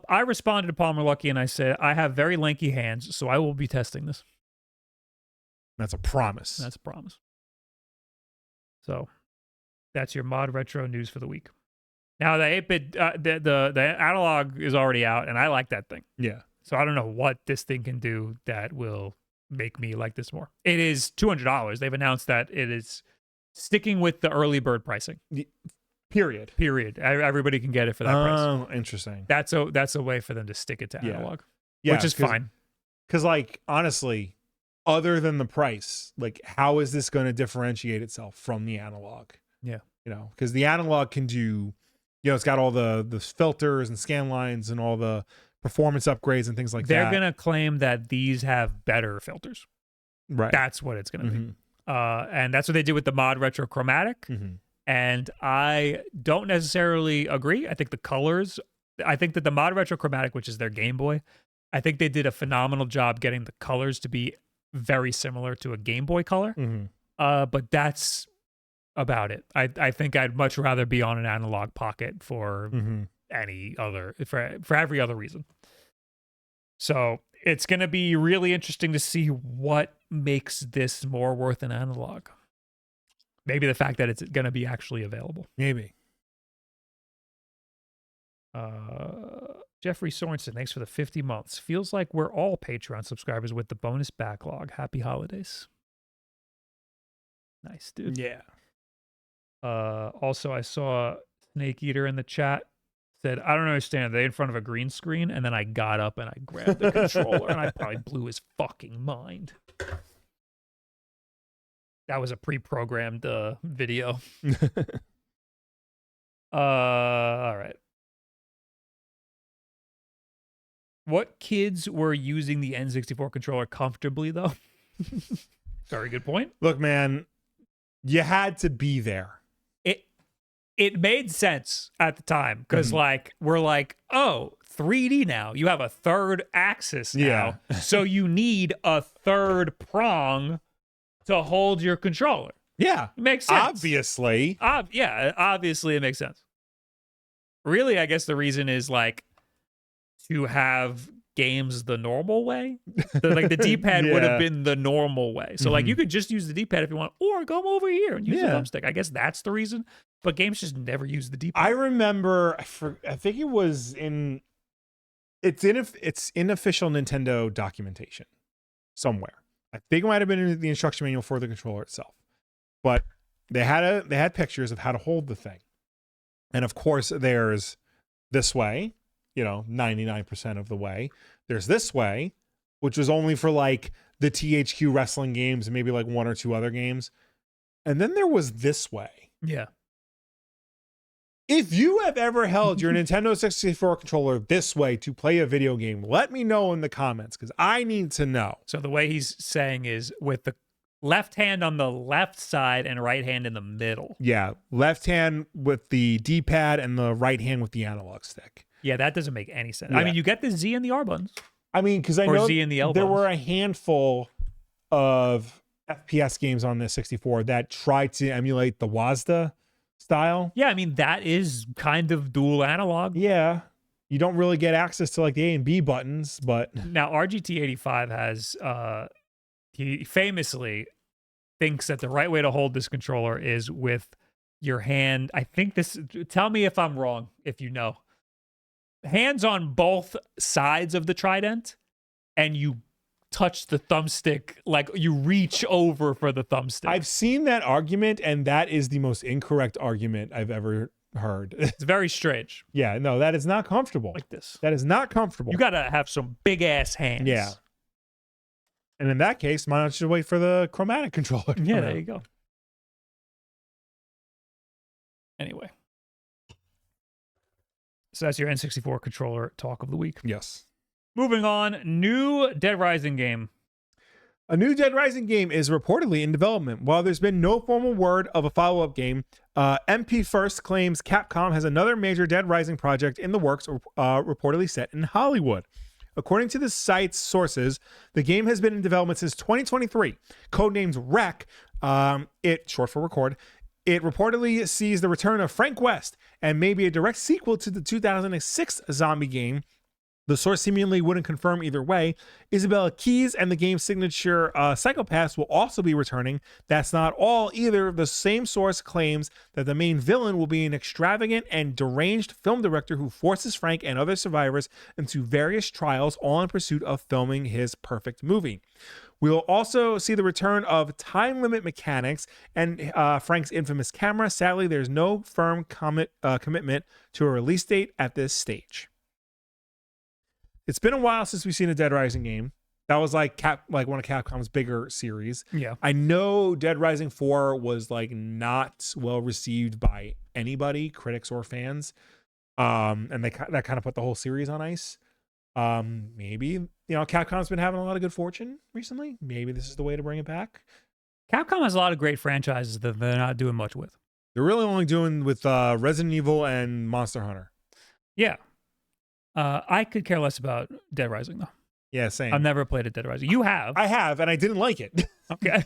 I responded to Palmer Lucky and I said, I have very lanky hands, so I will be testing this. That's a promise. That's a promise. So that's your mod retro news for the week. Now the 8-bit, the analog is already out, and I like that thing. Yeah. So I don't know what this thing can do that will make me like this more. It is $200. They've announced that it is sticking with the early bird pricing. Period. Everybody can get it for that price. Oh, interesting. That's a way for them to stick it to analog, yeah, which is fine. Because like honestly, other than the price, like how is this going to differentiate itself from the analog? Yeah, because the analog can do, it's got all the filters and scan lines and all the performance upgrades and things like that. They're going to claim that these have better filters. Right. That's what it's going to be. And that's what they did with the mod retro chromatic. And I don't necessarily agree. I think the colors, I think that the mod retro chromatic, which is their Game Boy, I think they did a phenomenal job getting the colors to be very similar to a Game Boy color. But that's about it. I think I'd much rather be on an analog pocket for any other, for every other reason. So it's going to be really interesting to see what makes this more worth an analog. Maybe the fact that it's going to be actually available. Maybe. Jeffrey Sorensen, thanks for the 50 months. Feels like we're all Patreon subscribers with the bonus backlog. Happy holidays. Nice, dude. Yeah. Also, I saw Snake Eater in the chat. Said, I don't understand. They in front of a green screen, and then I got up and I grabbed the controller, and I probably blew his fucking mind. That was a pre-programmed video. All right. What kids were using the N64 controller comfortably, though? Very good point. Look, man, you had to be there. It made sense at the time because, like, we're like, oh, 3D now. You have a third axis now. Yeah. So you need a third prong to hold your controller. Yeah. It makes sense. Obviously. Obviously it makes sense. Really, I guess the reason is, like, to have games the normal way. Like, the D-pad would have been the normal way. So, like, you could just use the D-pad if you want, or come over here and use the thumbstick. I guess that's the reason. But games just never use the D-pad. I remember, I think it was it's in official Nintendo documentation somewhere. I think it might have been in the instruction manual for the controller itself. But they had pictures of how to hold the thing. And of course, there's this way, 99% of the way. There's this way, which was only for like the THQ wrestling games and maybe like one or two other games. And then there was this way. Yeah. If you have ever held your Nintendo 64 controller this way to play a video game, let me know in the comments because I need to know. So the way he's saying is with the left hand on the left side and right hand in the middle. Yeah, left hand with the D-pad and the right hand with the analog stick. Yeah, that doesn't make any sense. Yeah. I mean, you get the Z and the R buttons. I mean, because I Or know Z in the there were elbows. a handful of FPS games on the 64 that tried to emulate the WASD style. Yeah, I mean, that is kind of dual analog. Yeah. You don't really get access to like the A and B buttons, but Now, RGT85 has, he famously thinks that the right way to hold this controller is with your hand. I think this, tell me if I'm wrong, if you know. Hands on both sides of the trident, and you touch the thumbstick, like you reach over for the thumbstick. I've seen that argument, and that is the most incorrect argument I've ever heard. It's very strange. Yeah, no, that is not comfortable. Like this. That is not comfortable. You got to have some big ass hands. Yeah. And in that case, why don't you wait for the chromatic controller? Yeah, there you go. Anyway. So that's your N64 controller talk of the week. Yes. Moving on, new Dead Rising game. A new Dead Rising game is reportedly in development. While there's been no formal word of a follow-up game, MP First claims Capcom has another major Dead Rising project in the works, reportedly set in Hollywood. According to the site's sources, the game has been in development since 2023. Codenamed Rec, short for record, it reportedly sees the return of Frank West and maybe a direct sequel to the 2006 zombie game. The source seemingly wouldn't confirm either way. Isabella Keys and the game's signature Psychopaths will also be returning. That's not all either. The same source claims that the main villain will be an extravagant and deranged film director who forces Frank and other survivors into various trials, all in pursuit of filming his perfect movie. We'll also see the return of time limit mechanics and Frank's infamous camera. Sadly, there's no firm commitment to a release date at this stage. It's been a while since we've seen a Dead Rising game. That was like one of Capcom's bigger series. Yeah. I know Dead Rising 4 was like not well received by anybody, critics or fans. And that kind of put the whole series on ice. Maybe, Capcom's been having a lot of good fortune recently. Maybe this is the way to bring it back. Capcom has a lot of great franchises that they're not doing much with. They're really only doing with Resident Evil and Monster Hunter. Yeah. I could care less about Dead Rising, though. Yeah, same. I've never played a Dead Rising. You have. I have, and I didn't like it. Okay.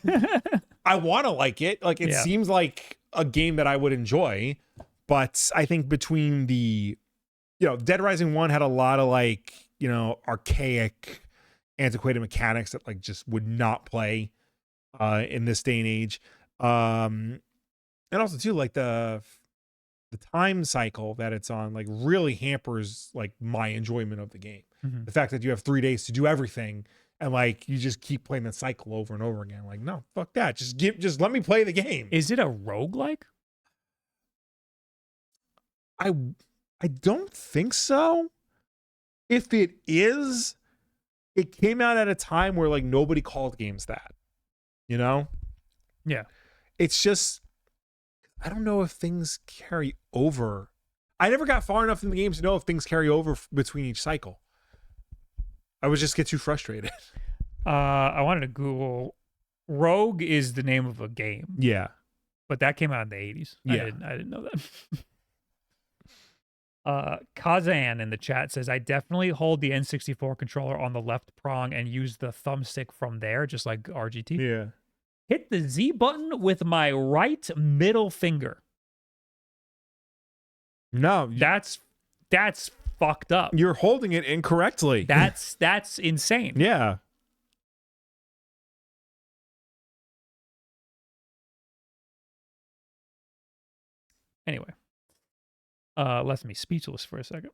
I want to like it. Like, it seems like a game that I would enjoy, but I think between the, Dead Rising 1 had a lot of archaic, antiquated mechanics that just would not play in this day and age. And also too, the time cycle that it's on really hampers my enjoyment of the game. Mm-hmm. The fact that you have 3 days to do everything and you just keep playing the cycle over and over again. No, fuck that. Just let me play the game. Is it a roguelike? I don't think so. If it is, it came out at a time where nobody called games that. Yeah. It's just, I don't know if things carry over. I never got far enough in the games to know if things carry over between each cycle. I would just get too frustrated. I wanted to Google. Rogue is the name of a game. Yeah. But that came out in the 80s. Yeah. I didn't know that. Kazan in the chat says, I definitely hold the N64 controller on the left prong and use the thumbstick from there, just like RGT. Yeah. Hit the Z button with my right middle finger. No. That's fucked up. You're holding it incorrectly. That's insane. Yeah. Anyway. Left me speechless for a second.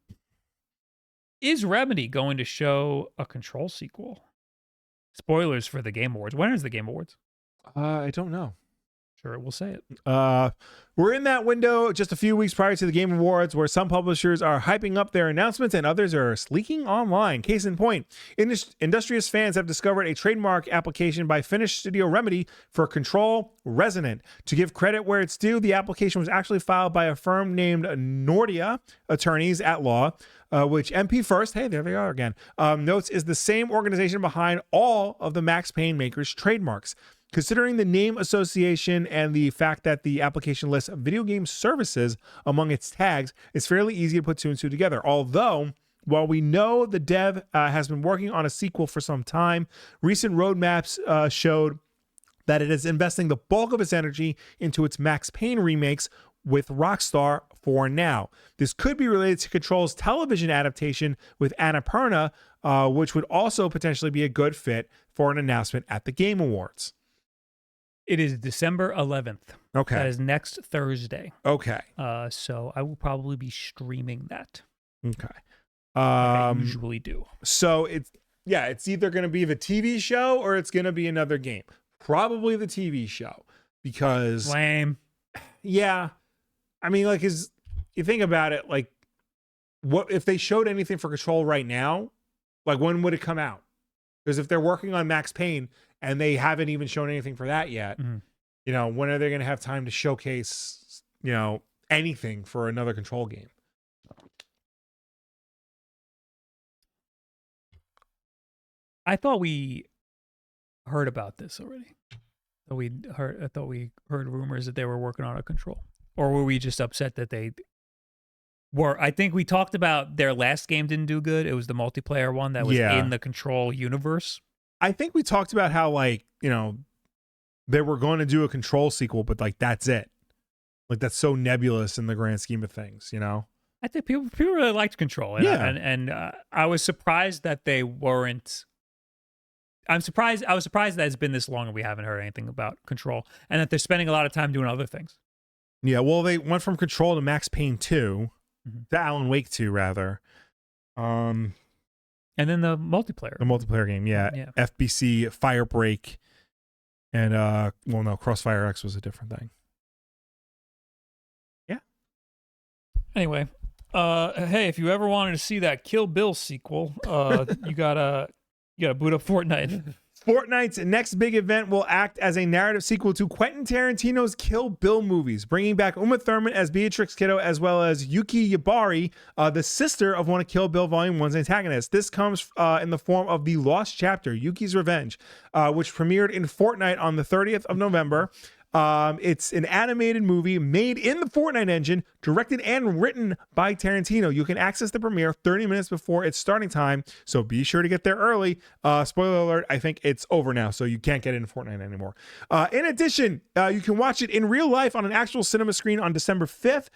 Is Remedy going to show a Control sequel? Spoilers for the Game Awards. When is the Game Awards? I don't know. Sure, we'll say it. We're in that window just a few weeks prior to the Game Awards where some publishers are hyping up their announcements and others are leaking online. Case in point, industrious fans have discovered a trademark application by Finnish studio Remedy for Control Resonant. To give credit where it's due, the application was actually filed by a firm named Nordia Attorneys at Law, which MP First, hey, there they are again, notes is the same organization behind all of the Max Payne makers' trademarks. Considering the name association and the fact that the application lists video game services among its tags, it's fairly easy to put two and two together. Although, While we know the dev has been working on a sequel for some time, recent roadmaps showed that it is investing the bulk of its energy into its Max Payne remakes with Rockstar for now. This could be related to Control's television adaptation with Annapurna, which would also potentially be a good fit for an announcement at the Game Awards. It is December 11th. Okay. That is next Thursday. Okay. So I will probably be streaming that. Okay. Like I usually do. So it's either going to be the TV show or it's going to be another game. Probably the TV show because lame. Yeah. I mean, like, you think about it, like, what if they showed anything for Control right now? Like, when would it come out? Because if they're working on Max Payne and they haven't even shown anything for that yet, you know, when are they going to have time to showcase, you know, anything for another Control game? I thought we heard about this already. I thought we heard rumors that they were working on a Control. Or were we just upset that they were? I think we talked about their last game didn't do good. It was the multiplayer one that was in the Control universe. I think we talked about how, like, you know, they were going to do a Control sequel, but like that's it. Like that's so nebulous in the grand scheme of things, you know? I think people really liked Control. And I was surprised that they weren't. I was surprised that it's been this long and we haven't heard anything about Control and that they're spending a lot of time doing other things. Yeah, well, they went from Control to Max Payne 2, to Alan Wake 2, rather. And then the multiplayer. The multiplayer game, yeah. FBC, Firebreak, and, well, no, Crossfire X was a different thing. Yeah. Anyway, hey, if you ever wanted to see that Kill Bill sequel, you gotta boot up Fortnite. Fortnite's next big event will act as a narrative sequel to Quentin Tarantino's Kill Bill movies, bringing back Uma Thurman as Beatrix Kiddo, as well as Yuki Yabari, the sister of one of Kill Bill Volume 1's antagonists. This comes in the form of The Lost Chapter, Yuki's Revenge, which premiered in Fortnite on the 30th of November. It's an animated movie made in the Fortnite engine, directed and written by Tarantino. You can access the premiere 30 minutes before its starting time, so be sure to get there early. Spoiler alert, I think it's over now, so you can't get it in Fortnite anymore. In addition, you can watch it in real life on an actual cinema screen on December 5th,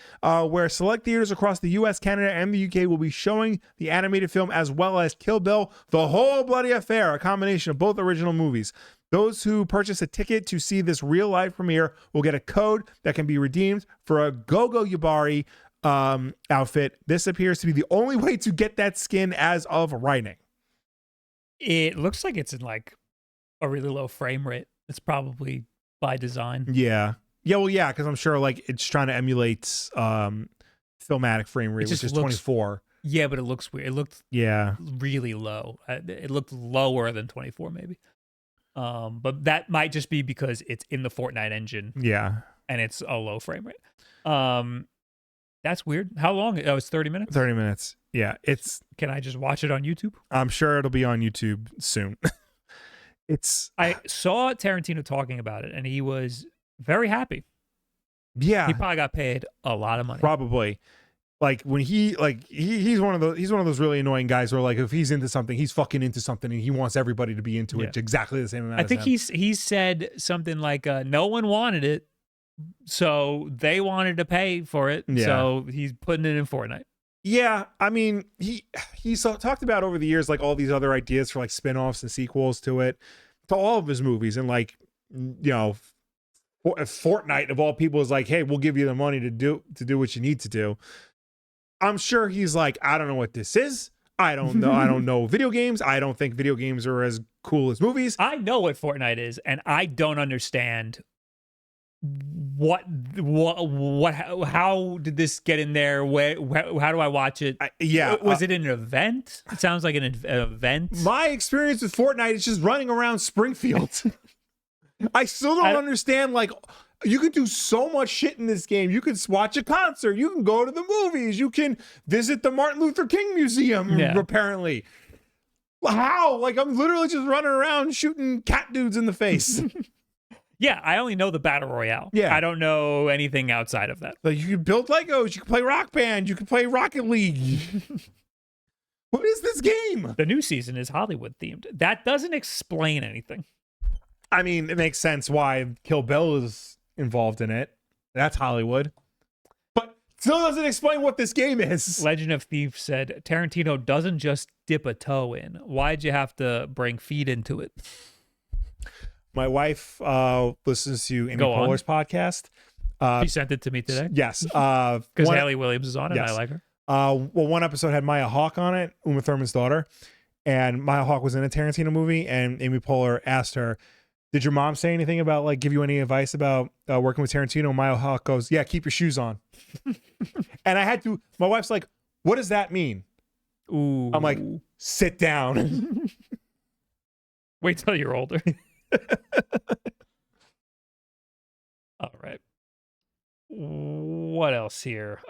where select theaters across the US, Canada, and the UK will be showing the animated film as well as Kill Bill, The Whole Bloody Affair, a combination of both original movies. Those who purchase a ticket to see this real-life premiere will get a code that can be redeemed for a Gogo Yabari outfit. This appears to be the only way to get that skin as of writing. It looks like it's in like a really low frame rate. It's probably by design. Yeah, well, yeah, because I'm sure like it's trying to emulate filmatic frame rate, which is 24. Yeah, but it looks weird. It looked really low. It looked lower than 24 maybe. But that might just be because it's in the Fortnite engine. Yeah. And it's a low frame rate. That's weird. How long? Oh, it's 30 minutes? 30 minutes. Yeah. Can I just watch it on YouTube? I'm sure it'll be on YouTube soon. I saw Tarantino talking about it and he was very happy. Yeah. He probably got paid a lot of money. Probably. Like when he's one of those really annoying guys where like if he's into something, he's fucking into something and he wants everybody to be into it exactly the same amount. I think he said something like no one wanted it, so they wanted to pay for it. Yeah. So he's putting it in Fortnite. Yeah, I mean he talked about over the years like all these other ideas for like spin-offs and sequels to all of his movies, and like, you know, Fortnite of all people is like, hey, we'll give you the money to do what you need to do. I'm sure he's like, I don't know what this is. I don't know. I don't know video games. I don't think video games are as cool as movies. I know what Fortnite is, and I don't understand how did this get in there? How do I watch it? Was it an event? It sounds like an event. My experience with Fortnite is just running around Springfield. I still don't understand, like, you can do so much shit in this game. You can watch a concert. You can go to the movies. You can visit the Martin Luther King Museum, apparently. How? Like, I'm literally just running around shooting cat dudes in the face. Yeah, I only know the Battle Royale. Yeah. I don't know anything outside of that. Like, you can build Legos. You can play Rock Band. You can play Rocket League. What is this game? The new season is Hollywood themed. That doesn't explain anything. I mean, it makes sense why Kill Bill is involved in it. That's Hollywood. But still doesn't explain what this game is. Legend of Thief said Tarantino doesn't just dip a toe in. Why'd you have to bring feet into it? My wife listens to Amy Go on. Poehler's podcast. She sent it to me today. Yes. Because Haley Williams is on it, yes. and I like her. Well, one episode had Maya Hawke on it, Uma Thurman's daughter. And Maya Hawke was in a Tarantino movie, and Amy Poehler asked her, did your mom say anything about, like, give you any advice about working with Tarantino? Maya Hawke goes, yeah, keep your shoes on. And I had to, my wife's like, what does that mean? Ooh. I'm like, sit down. Wait till you're older. All right. What else here?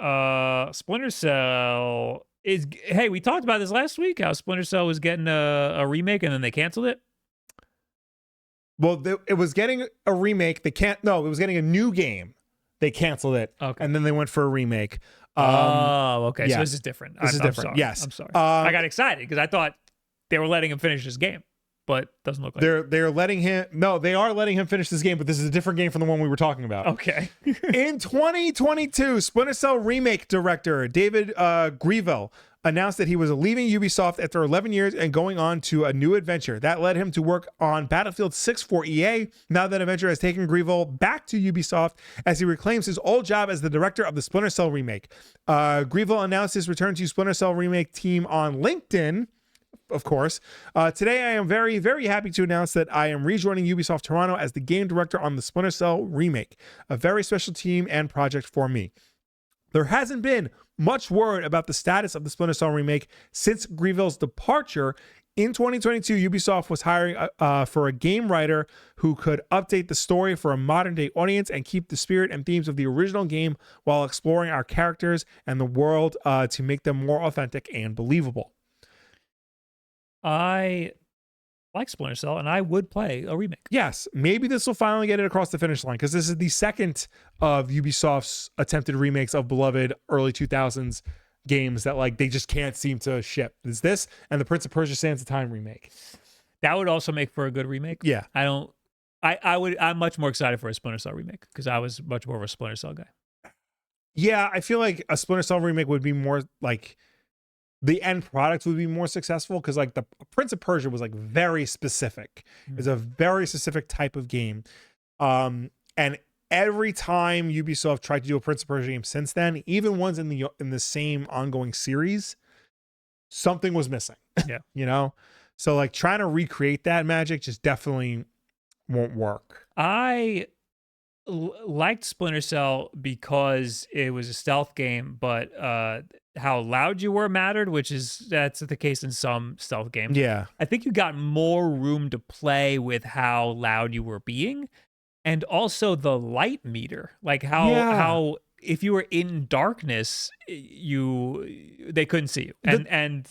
Splinter Cell is. Hey, we talked about this last week. How Splinter Cell was getting a remake and then they canceled it. Well, it was getting a remake. It was getting a new game. They canceled it. Okay. And then they went for a remake. Okay. yeah. So this is different. This is different. Sorry. Yes. I'm sorry. I got excited because I thought they were letting him finish his game, but doesn't look like they're letting him. No, they are letting him finish this game, but this is a different game from the one we were talking about. Okay. In 2022, Splinter Cell remake director David Greville announced that he was leaving Ubisoft after 11 years and going on to a new adventure. That led him to work on Battlefield 6 for EA. Now that adventure has taken Greville back to Ubisoft as he reclaims his old job as the director of the Splinter Cell remake. Greville announced his return to Splinter Cell remake team on LinkedIn. Of course. Today, I am very, very happy to announce that I am rejoining Ubisoft Toronto as the game director on the Splinter Cell remake, a very special team and project for me. There hasn't been much word about the status of the Splinter Cell remake since Greville's departure. In 2022, Ubisoft was hiring for a game writer who could update the story for a modern-day audience and keep the spirit and themes of the original game while exploring our characters and the world to make them more authentic and believable. I like Splinter Cell, and I would play a remake. Yes, maybe this will finally get it across the finish line, because this is the second of Ubisoft's attempted remakes of beloved early 2000s games that, like, they just can't seem to ship. It's this and the Prince of Persia: Sands of Time remake. That would also make for a good remake. Yeah. I'm much more excited for a Splinter Cell remake because I was much more of a Splinter Cell guy. Yeah, I feel like a Splinter Cell remake would be more like the end product would be more successful, because like the Prince of Persia was like very specific. It's a very specific type of game. And every time Ubisoft tried to do a Prince of Persia game since then, even ones in the same ongoing series, something was missing. Yeah. You know? So like trying to recreate that magic just definitely won't work. I liked Splinter Cell because it was a stealth game, but how loud you were mattered, that's the case in some stealth games. Yeah. I think you got more room to play with how loud you were being, and also the light meter, like how if you were in darkness, they couldn't see you, and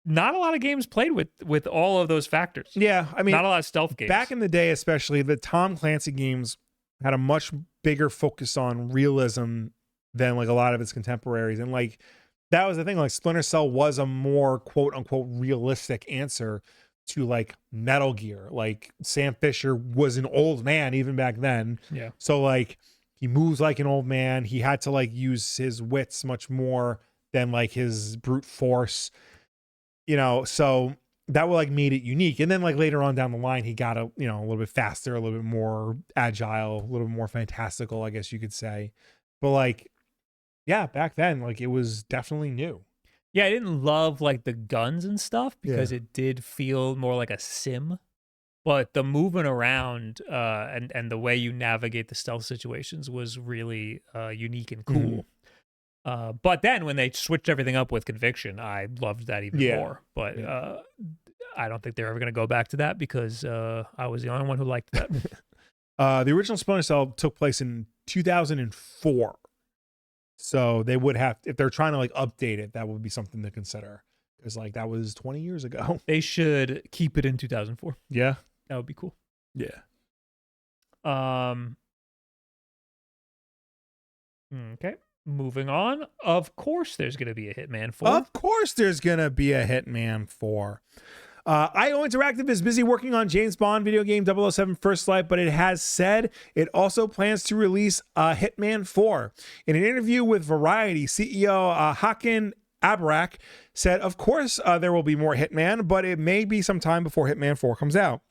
not a lot of games played with all of those factors. Yeah, I mean, not a lot of stealth games. Back in the day, especially, the Tom Clancy games had a much bigger focus on realism than like a lot of its contemporaries. And like, that was the thing, like Splinter Cell was a more quote unquote realistic answer to like Metal Gear. Like Sam Fisher was an old man even back then. Yeah. So like he moves like an old man. He had to like use his wits much more than like his brute force, you know, so that would like made it unique. And then like later on down the line, he got a little bit faster, a little bit more agile, a little bit more fantastical, I guess you could say. But like, yeah, back then, like it was definitely new. Yeah, I didn't love like the guns and stuff because it did feel more like a sim. But the moving around and the way you navigate the stealth situations was really unique and cool. But then when they switched everything up with Conviction, I loved that even more. But I don't think they're ever going to go back to that because I was the only one who liked that. The original Splinter Cell took place in 2004. So they would have, if they're trying to like update it, that would be something to consider. Because like that was 20 years ago. They should keep it in 2004. Yeah. That would be cool. Yeah. Okay. moving on. Of course, there's going to be a Hitman 4. Of course, there's going to be a Hitman 4. IO Interactive is busy working on James Bond video game 007 First Light, but it has said it also plans to release Hitman 4. In an interview with Variety, CEO Hakan Abarak said, of course, there will be more Hitman, but it may be some time before Hitman 4 comes out.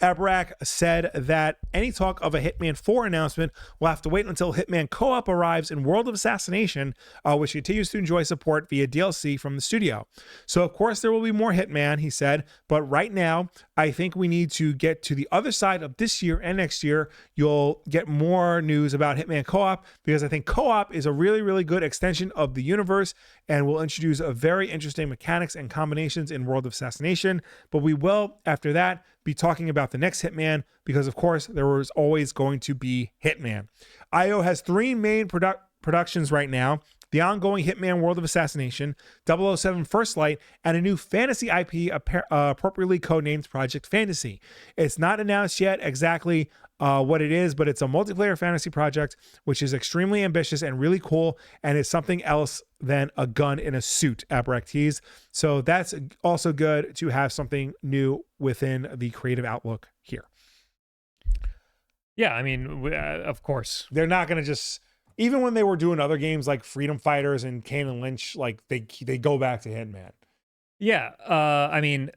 Abarak said that any talk of a Hitman 4 announcement will have to wait until Hitman Co-op arrives in World of Assassination, which continues to enjoy support via DLC from the studio. So, of course, there will be more Hitman, he said, but right now, I think we need to get to the other side of this year and next year. You'll get more news about Hitman Co-op because I think Co-op is a really, really good extension of the universe and will introduce a very interesting mechanics and combinations in World of Assassination. But we will, after that, be talking about the next Hitman because, of course, there was always going to be Hitman. IO has 3 main productions right now: the ongoing Hitman World of Assassination, 007 First Light, and a new fantasy IP appropriately codenamed Project Fantasy. It's not announced yet exactly what it is, but it's a multiplayer fantasy project which is extremely ambitious and really cool, and is something else than a gun in a suit, Abarak teased. So that's also good to have something new within the creative outlook here. Yeah, I mean, of course. They're not going to just, even when they were doing other games like Freedom Fighters and Kane and Lynch, like they go back to Hitman. Yeah, I mean,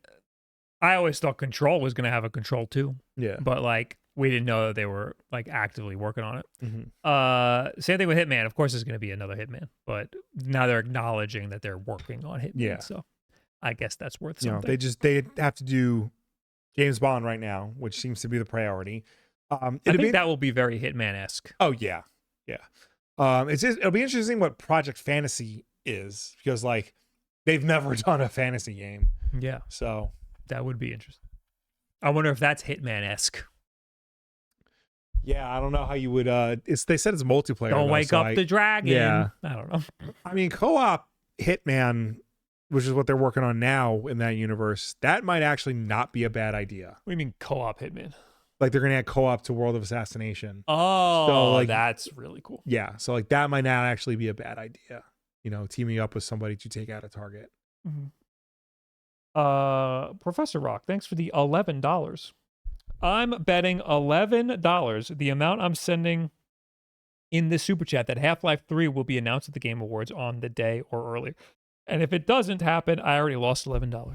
I always thought Control was going to have a Control 2. Yeah. But like, we didn't know that they were like actively working on it. Mm-hmm. Same thing with Hitman. Of course, there's going to be another Hitman, but now they're acknowledging that they're working on Hitman. Yeah. So I guess that's worth You know, something. they have to do James Bond right now, which seems to be the priority. I think that will be very Hitman-esque. Oh yeah, yeah. It'll be interesting what Project Fantasy is because like they've never done a fantasy game. Yeah. So that would be interesting. I wonder if that's Hitman-esque. Yeah, I don't know how you would. They said it's multiplayer. Don't wake up the dragon. Yeah, I don't know. I mean, co-op Hitman, which is what they're working on now in that universe, that might actually not be a bad idea. What do you mean co-op Hitman? Like they're gonna add co-op to World of Assassination. Oh, so, like, that's really cool. Yeah, so like that might not actually be a bad idea. You know, teaming up with somebody to take out a target. Mm-hmm. Professor Rock, thanks for the $11. I'm betting $11, the amount I'm sending in this super chat, that Half-Life 3 will be announced at the Game Awards on the day or earlier. And if it doesn't happen, I already lost $11.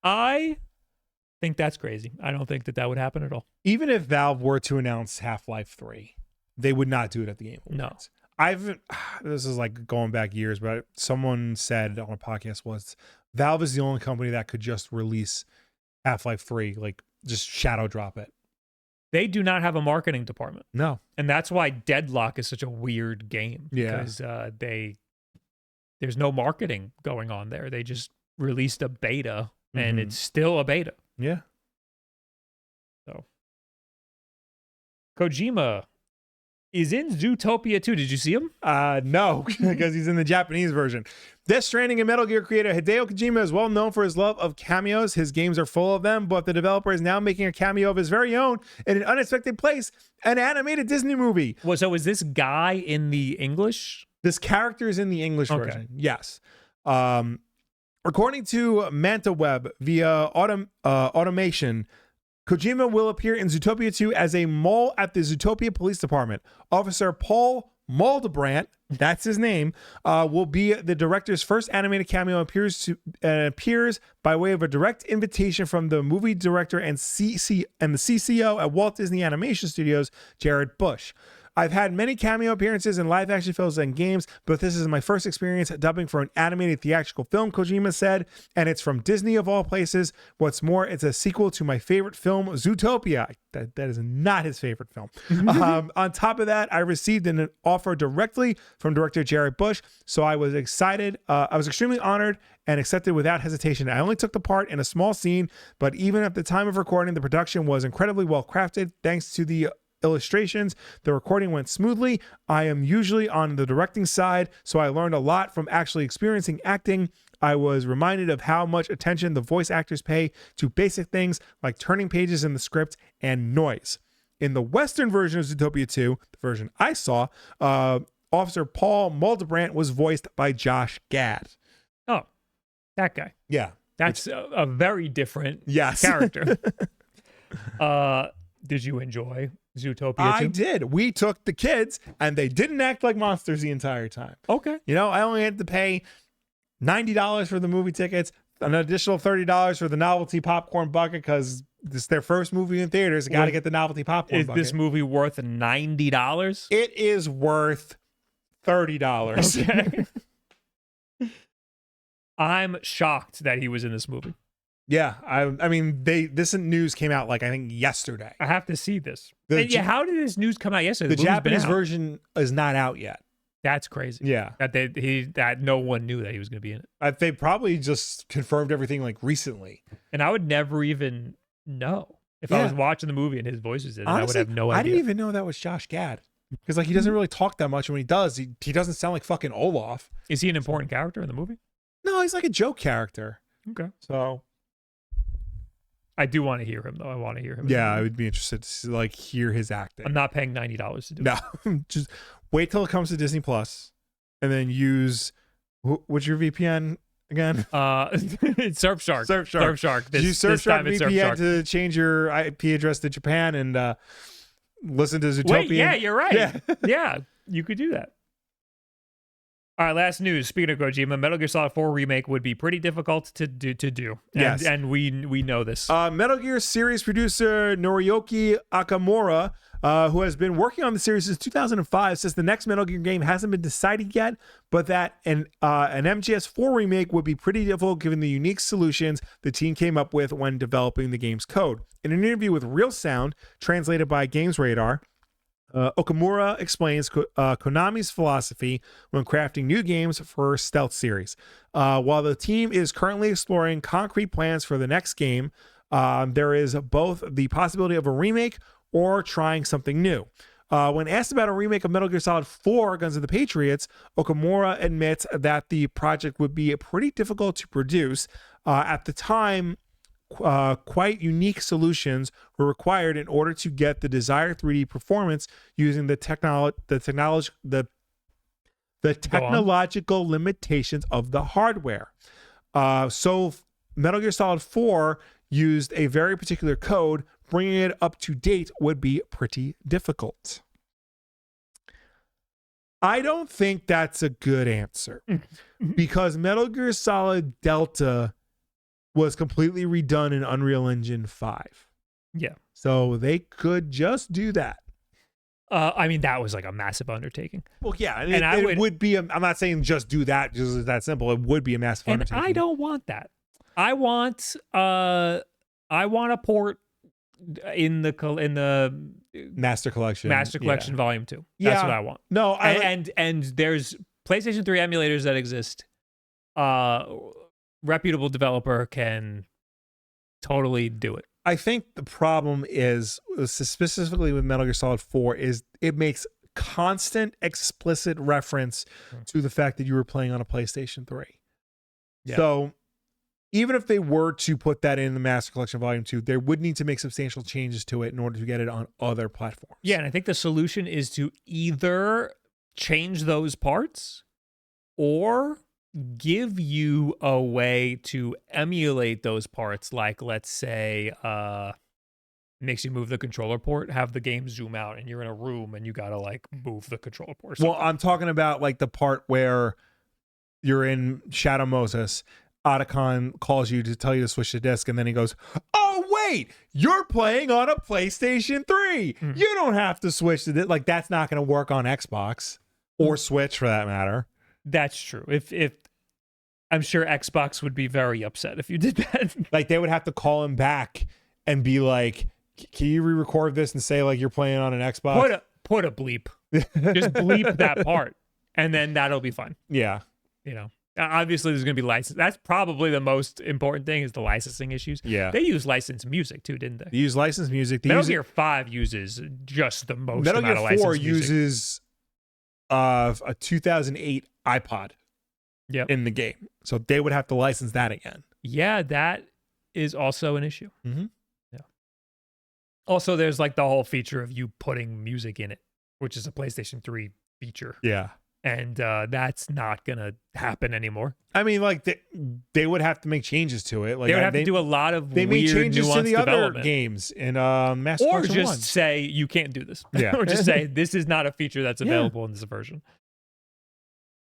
I think that's crazy. I don't think that would happen at all. Even if Valve were to announce Half-Life 3, they would not do it at the Game Awards. No. This is like going back years, but someone said on a podcast was Valve is the only company that could just release Half-Life 3, like just shadow drop it. They do not have a marketing department. No. And that's why Deadlock is such a weird game. Yeah. Because there's no marketing going on there. They just released a beta and it's still a beta. Yeah. So Kojima is in Zootopia 2. Did you see him? No, because he's in the Japanese version. Death Stranding and Metal Gear creator Hideo Kojima is well known for his love of cameos. His games are full of them, but the developer is now making a cameo of his very own in an unexpected place, an animated Disney movie. Well, so is this guy in the English? This character is in the English version. Yes. According to MantaWeb via automation, Kojima will appear in Zootopia 2 as a mole at the Zootopia Police Department. Officer Paul Maldebrandt, that's his name, will be the director's first animated cameo. Appears by way of a direct invitation from the movie director and the CCO at Walt Disney Animation Studios, Jared Bush. I've had many cameo appearances in live action films and games, but this is my first experience dubbing for an animated theatrical film, Kojima said, and it's from Disney of all places. What's more, it's a sequel to my favorite film, Zootopia. That is not his favorite film. On top of that, I received an offer directly from director Jared Bush, so I was excited. I was extremely honored and accepted without hesitation. I only took the part in a small scene, but even at the time of recording, the production was incredibly well crafted. Thanks to the illustrations, the recording went smoothly. I am usually on the directing side, so I learned a lot from actually experiencing acting. I was reminded of how much attention the voice actors pay to basic things like turning pages in the script and noise. In the Western version of Zootopia 2, the version I saw, Officer Paul Muldebrandt was voiced by Josh Gad. Oh, that guy. Yeah. That's a very different Yes. character. Did you enjoy Zootopia too? I did. We took the kids and they didn't act like monsters the entire time. Okay. You know, I only had to pay $90 for the movie tickets, an additional $30 for the novelty popcorn bucket because this is their first movie in theaters. Got to get the novelty popcorn bucket. Is this movie worth $90? It is worth $30. Okay. I'm shocked that he was in this movie. Yeah, I mean, this news came out like I think yesterday. I have to see this. How did this news come out yesterday? The Japanese version is not out yet. That's crazy. Yeah, that no one knew that he was going to be in it. They probably just confirmed everything like recently. And I would never even know if I was watching the movie and his voice was in it. Honestly, I would have no idea. I didn't even know that was Josh Gad because like he doesn't really talk that much. And when he does, he doesn't sound like fucking Olaf. Is he an important character in the movie? No, he's like a joke character. Okay, so. I do want to hear him, though. I want to hear him. Yeah, I would be interested to like hear his acting. I'm not paying $90 to do it. No, just wait till it comes to Disney Plus, and then use what's your VPN again? It's Surfshark. Surfshark. Use Surfshark VPN to change your IP address to Japan and listen to Zootopia. Wait, yeah, you're right. Yeah, you could do that. All right, last news. Speaking of Kojima, Metal Gear Solid 4 Remake would be pretty difficult to do. Yes. And we know this. Metal Gear series producer Noriyuki Akamura, who has been working on the series since 2005, says the next Metal Gear game hasn't been decided yet, but that an MGS4 remake would be pretty difficult given the unique solutions the team came up with when developing the game's code. In an interview with Real Sound, translated by Games Radar, Okamura explains Konami's philosophy when crafting new games for stealth series. While the team is currently exploring concrete plans for the next game, there is both the possibility of a remake or trying something new. When asked about a remake of Metal Gear Solid 4 Guns of the Patriots, Okamura admits that the project would be pretty difficult to produce. At the time, quite unique solutions were required in order to get the desired 3D performance using the technological limitations of the hardware. So Metal Gear Solid 4 used a very particular code. Bringing it up to date would be pretty difficult. I don't think that's a good answer because Metal Gear Solid Delta was completely redone in Unreal Engine 5. Yeah. So they could just do that. I mean, that was like a massive undertaking. Well, yeah. And it would be, I'm not saying just do that, just that simple. It would be a massive undertaking. I don't want that. I want a port in the Master Collection Volume 2. That's what I want. No, and there's PlayStation 3 emulators that exist. Reputable developer can totally do it. I think the problem is, specifically with Metal Gear Solid 4, is it makes constant explicit reference to the fact that you were playing on a PlayStation 3. Yeah. So even if they were to put that in the Master Collection Volume 2, they would need to make substantial changes to it in order to get it on other platforms. Yeah, and I think the solution is to either change those parts or give you a way to emulate those parts, like let's say makes you move the controller port, have the game zoom out and you're in a room and you gotta like move the controller port. Well, I'm talking about like the part where you're in Shadow Moses, Otacon calls you to tell you to switch the disc, and then he goes, oh wait, you're playing on a PlayStation 3. You don't have to switch the disc. Like, that's not going to work on Xbox or Switch for that matter. That's true. If I'm sure Xbox would be very upset if you did that. Like, they would have to call him back and be like, can you re-record this and say like you're playing on an Xbox? Put a bleep. Just bleep that part, and then that'll be fine. Yeah. You know, obviously there's going to be license. That's probably the most important thing, is the licensing issues. Yeah. They use licensed music too, didn't they? They use licensed music. Metal Gear 5 uses just the most Metal amount Gear of licensed 4 music. uses a 2008 iPod in the game. So they would have to license that again. Yeah, that is also an issue. Mm-hmm. Yeah. Also, there's like the whole feature of you putting music in it, which is a PlayStation 3 feature. Yeah. And that's not going to happen anymore. I mean, like they would have to make changes to it. Like they would have to do a lot of they made weird, changes to the other development. games in Mass Effect Or 1. just say you can't do this. Yeah. Or just say this is not a feature that's available in this version.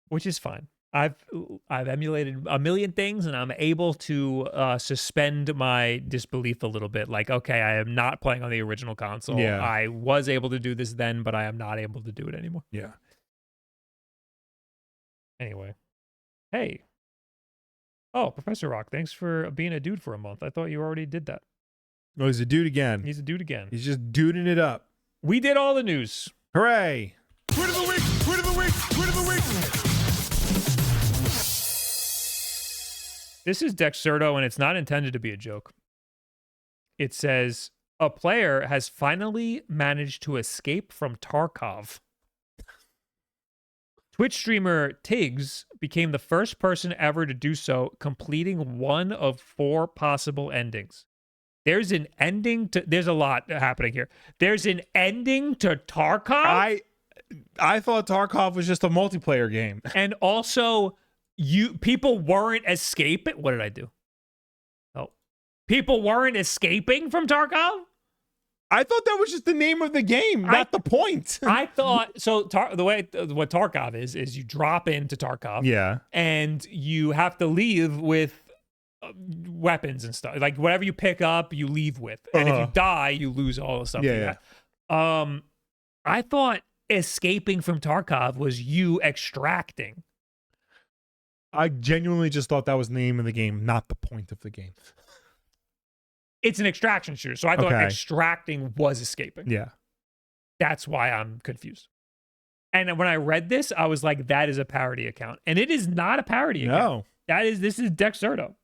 Which is fine. I've emulated a million things, and I'm able to suspend my disbelief a little bit. Like, okay, I am not playing on the original console. Yeah. I was able to do this then, but I am not able to do it anymore. Yeah. Anyway. Hey. Oh, Professor Rock, thanks for being a dude for a month. I thought you already did that. Oh, he's a dude again. He's a dude again. He's just duding it up. We did all the news. Hooray. Tweet of the week! Tweet of the week! Tweet of the week! This is Dexerto, and it's not intended to be a joke. It says, a player has finally managed to escape from Tarkov. Twitch streamer Tiggs became the first person ever to do so, completing one of 4 possible endings. There's an ending to... There's a lot happening here. There's an ending to Tarkov? I thought Tarkov was just a multiplayer game. And also, people weren't escaping. What did I do? Oh, people weren't escaping from Tarkov? I thought that was just the name of the game, not the point. I thought so. The way what Tarkov is you drop into Tarkov, Yeah. and you have to leave with weapons and stuff. Like whatever you pick up, you leave with, and if you die, you lose all the stuff. Yeah, I thought escaping from Tarkov was you extracting. I genuinely just thought that was the name of the game, not the point of the game. It's an extraction shooter, so I thought Okay. extracting was escaping. Yeah. That's why I'm confused. And when I read this, I was like, that is a parody account. And it is not a parody account. No. This is Dexerto.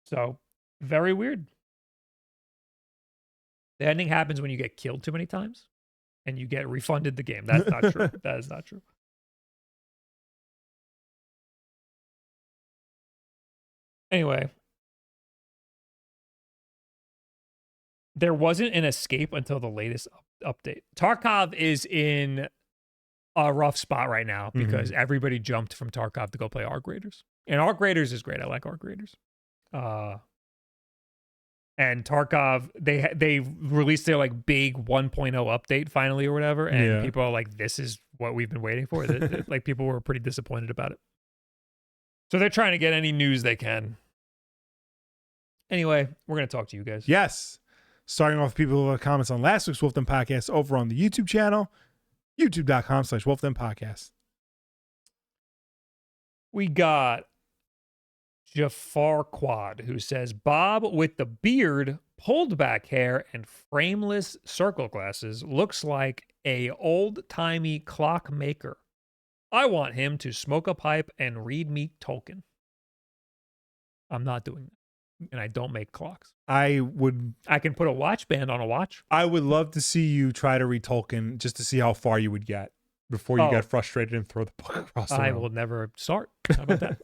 So, very weird. The ending happens when you get killed too many times and you get refunded the game. That's not true. That is not true. Anyway. There wasn't an escape until the latest update. Tarkov is in a rough spot right now because everybody jumped from Tarkov to go play Arc Raiders. And Arc Raiders is great. I like Arc Raiders. And Tarkov, they released their like big 1.0 update finally or whatever. And people are like, this is what we've been waiting for. Like people were pretty disappointed about it. So they're trying to get any news they can. Anyway, we're going to talk to you guys. Yes. Starting off with people who have comments on last week's Wolf Den Podcast over on the YouTube channel, youtube.com/Wolf Den Podcast. We got Jafar Quad, who says, Bob with the beard, pulled back hair, and frameless circle glasses looks like a old-timey clock maker. I want him to smoke a pipe and read me Tolkien. I'm not doing that. And I don't make clocks. I can put a watch band on a watch. I would love to see you try to read Tolkien just to see how far you would get before you get frustrated and throw the book across the room. I will never start. How about that?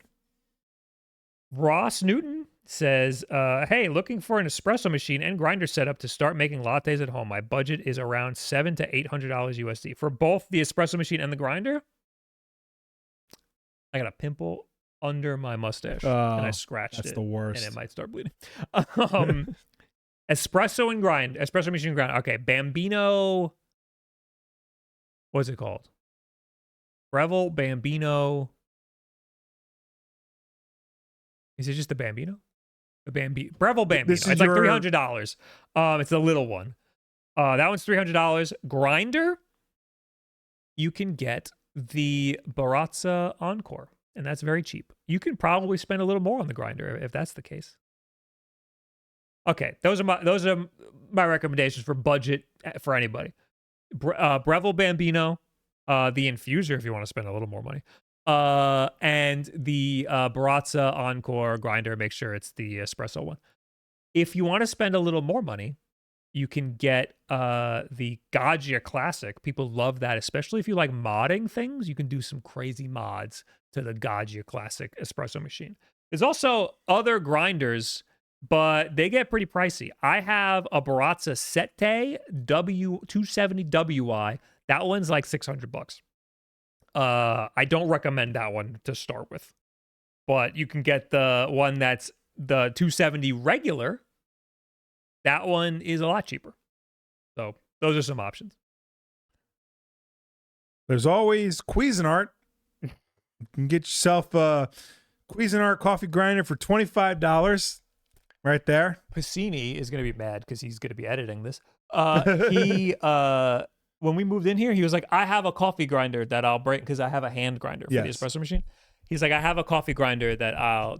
Ross Newton says, hey, looking for an espresso machine and grinder setup to start making lattes at home. My budget is around $700 to $800 USD. For both the espresso machine and the grinder, I got a pimple under my mustache and I scratched it. That's the worst. And it might start bleeding. Espresso machine and grind. Okay, Bambino. What's it called? Breville Bambino. Is it just the Bambino? Breville Bambino. It's like $300. It's the little one. That one's $300. Grinder, you can get the Baratza Encore. And that's very cheap. You can probably spend a little more on the grinder if that's the case. Okay, those are my recommendations for budget for anybody. Breville Bambino, the infuser if you want to spend a little more money, and the Baratza Encore grinder. Make sure it's the espresso one. If you want to spend a little more money, you can get the Gaggia Classic. People love that, especially if you like modding things. You can do some crazy mods to the Gaggia Classic espresso machine. There's also other grinders, but they get pretty pricey. I have a Baratza Sette W270WI That one's like $600. I don't recommend that one to start with, but you can get the one that's the 270 regular. That one is a lot cheaper. So those are some options. There's always Cuisinart. You can get yourself a Cuisinart coffee grinder for $25 right there. Piscini is going to be mad because he's going to be editing this. When we moved in here, he was like, I have a coffee grinder that I'll bring because I have a hand grinder for the espresso machine. He's like, I have a coffee grinder that I'll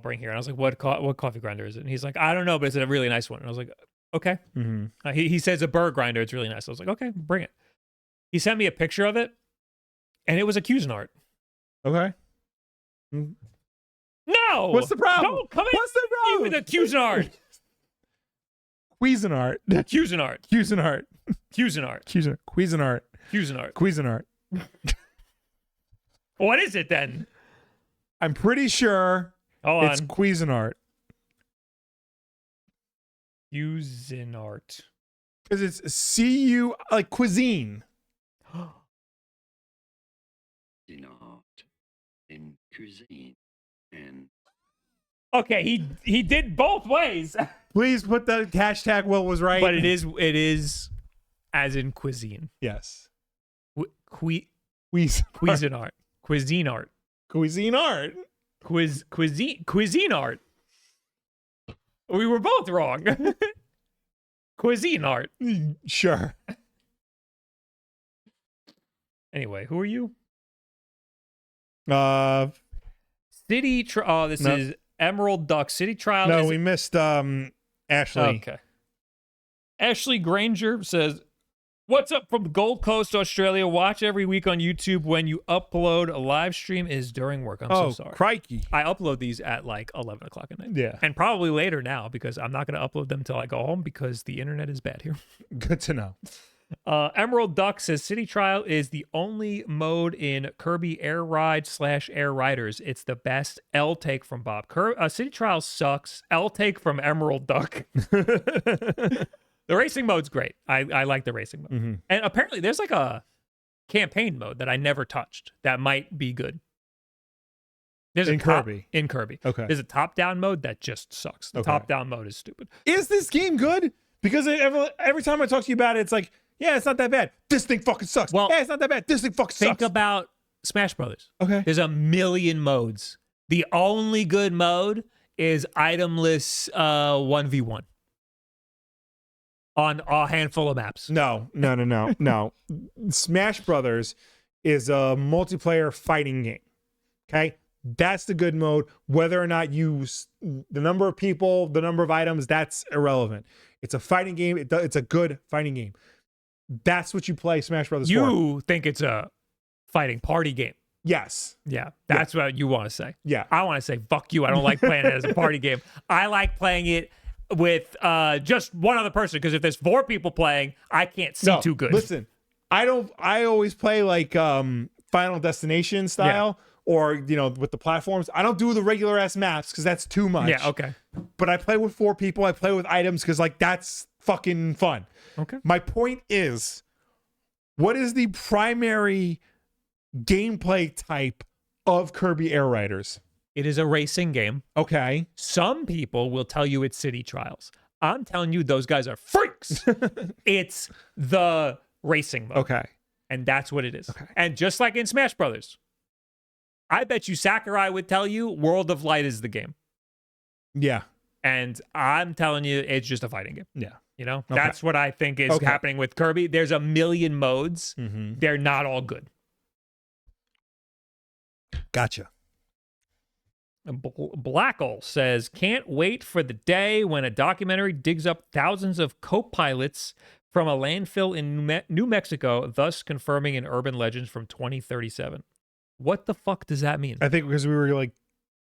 bring here. And I was like, what coffee grinder is it? And he's like, I don't know, but it's a really nice one. And I was like, okay. Mm-hmm. He says a Burr grinder. It's really nice. I was like, okay, bring it. He sent me a picture of it, and it was a Cuisinart. Okay. No. What's the problem? Don't come in. What's the problem? With a Cuisinart. Cuisinart. Cuisinart. Cuisinart. Cuisinart. Cuisinart. Cuisinart. Cuisinart. What is it then? I'm pretty sure it's Cuisinart. Cuisinart. Because it's C-U, like cuisine. In cuisine and Okay, he did both ways. Please put the hashtag Will was right. But it is as in cuisine. Yes. Cuisinart. Cuisinart. Cuisinart. Cuisinart. Cuisinart. We were both wrong. Cuisinart. Sure. Anyway, who are you? City. This is Emerald Duck City Trial. No, we missed Ashley. Okay. Ashley Granger says, "What's up from Gold Coast, Australia? Watch every week on YouTube when you upload. A live stream is during work. I'm so sorry. Crikey. I upload these at like 11 o'clock at night. Yeah. And probably later now because I'm not going to upload them until I go home because the internet is bad here." Good to know. Emerald Duck says City Trial is the only mode in Kirby Air Ride / Air Riders. It's the best. L take from Bob. City Trial sucks. L take from Emerald Duck. The racing mode's great. I like the racing mode. Mm-hmm. And apparently there's like a campaign mode that I never touched that might be good. There's Kirby. In Kirby. Okay. There's a top-down mode that just sucks. The top-down mode is stupid. Is this game good? Because every time I talk to you about it, it's like, yeah, it's not that bad. This thing fucking sucks. Well, yeah, it's not that bad. This thing fucking sucks. Think about Smash Brothers. Okay. There's a million modes. The only good mode is itemless 1v1 on a handful of maps. No. Smash Brothers is a multiplayer fighting game. Okay? That's the good mode. Whether or not you the number of people, the number of items, that's irrelevant. It's a fighting game. It's a good fighting game. That's what you play Smash Brothers for. You think it's a fighting party game. Yes. Yeah, that's what you want to say. Yeah. I want to say, fuck you. I don't like playing it as a party game. I like playing it with just one other person because if there's 4 people playing, I can't see too good. Listen, I always play like Final Destination style or, with the platforms. I don't do the regular ass maps because that's too much. Yeah, okay. But I play with 4 people. I play with items because that's fucking fun. Okay. My point is, what is the primary gameplay type of Kirby Air Riders? It is a racing game. Okay. Some people will tell you it's City Trials. I'm telling you, those guys are freaks. It's the racing mode. Okay. And that's what it is. Okay. And just like in Smash Brothers, I bet you Sakurai would tell you World of Light is the game. Yeah. And I'm telling you, it's just a fighting game. Yeah. That's what I think is happening with Kirby. There's a million modes. Mm-hmm. They're not all good. Gotcha. Blackle says, can't wait for the day when a documentary digs up thousands of co-pilots from a landfill in New Mexico, thus confirming an urban legend from 2037. What the fuck does that mean? I think because we were like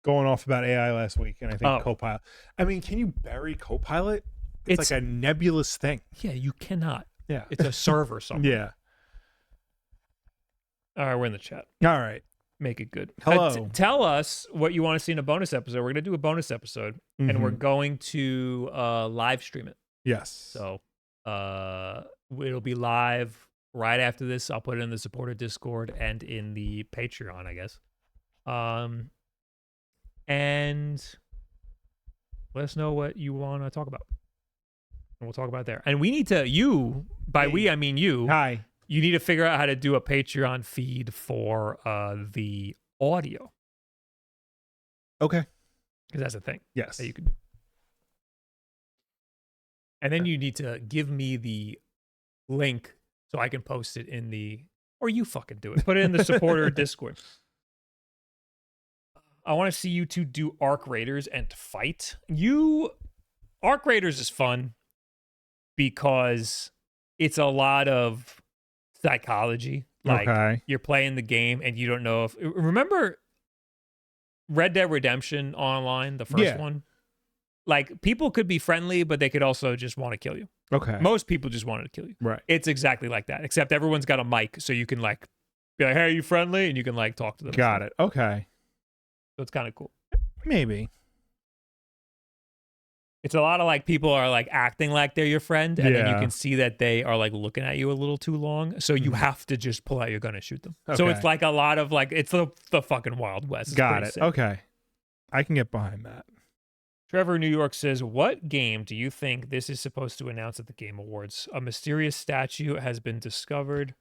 going off about AI last week, and I think Copilot. I mean, can you bury Copilot? It's like a nebulous thing. Yeah, you cannot. Yeah. It's a server somewhere. Yeah. All right, we're in the chat. All right. Make it good. Hello. Tell us what you want to see in a bonus episode. We're going to do a bonus episode, and we're going to live stream it. Yes. So it'll be live right after this. I'll put it in the supporter Discord and in the Patreon, I guess. And let us know what you want to talk about. And we'll talk about it there. And we need to, by we, I mean you. Hi. You need to figure out how to do a Patreon feed for the audio. Okay. Because that's a thing. Yes. That you can do. And then you need to give me the link so I can post it in the, or you fucking do it. Put it in the supporter Discord. I want to see you two do Arc Raiders and fight. Arc Raiders is fun because it's a lot of psychology. Like you're playing the game and you don't know if, remember Red Dead Redemption Online, the first one? Like, people could be friendly, but they could also just want to kill you. Okay. Most people just wanted to kill you. Right. It's exactly like that, except everyone's got a mic, so you can, like, be like, hey, are you friendly? And you can, like, talk to them. Got it. Okay. So it's kind of cool. Maybe. It's a lot of, like, people are, like, acting like they're your friend, and then you can see that they are, like, looking at you a little too long, so you have to just pull out your gun and shoot them. Okay. So it's, like, a lot of, like, it's the fucking Wild West. It's got it. sick. Okay. I can get behind that. Trevor New York says, what game do you think this is supposed to announce at the Game Awards? A mysterious statue has been discovered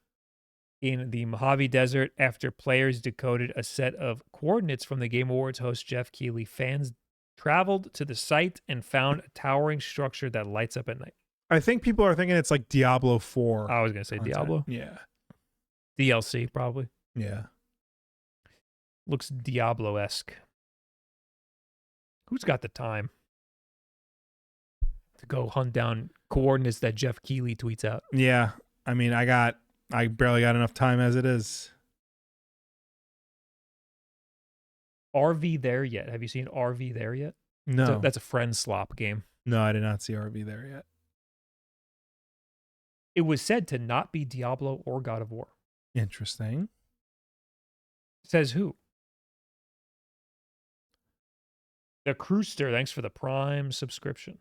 in the Mojave Desert after players decoded a set of coordinates from the Game Awards host Jeff Keighley. Fans traveled to the site and found a towering structure that lights up at night. I think people are thinking it's like Diablo 4. I was going to say Diablo. Yeah. DLC, probably. Yeah. Looks Diablo-esque. Who's got the time to go hunt down coordinates that Jeff Keighley tweets out? Yeah. I mean, I barely got enough time as it is. RV There Yet? Have you seen RV There Yet? No. That's a friend slop game. No, I did not see RV there yet. It was said to not be Diablo or God of War. Interesting. Says who? The Crewster, thanks for the Prime subscription.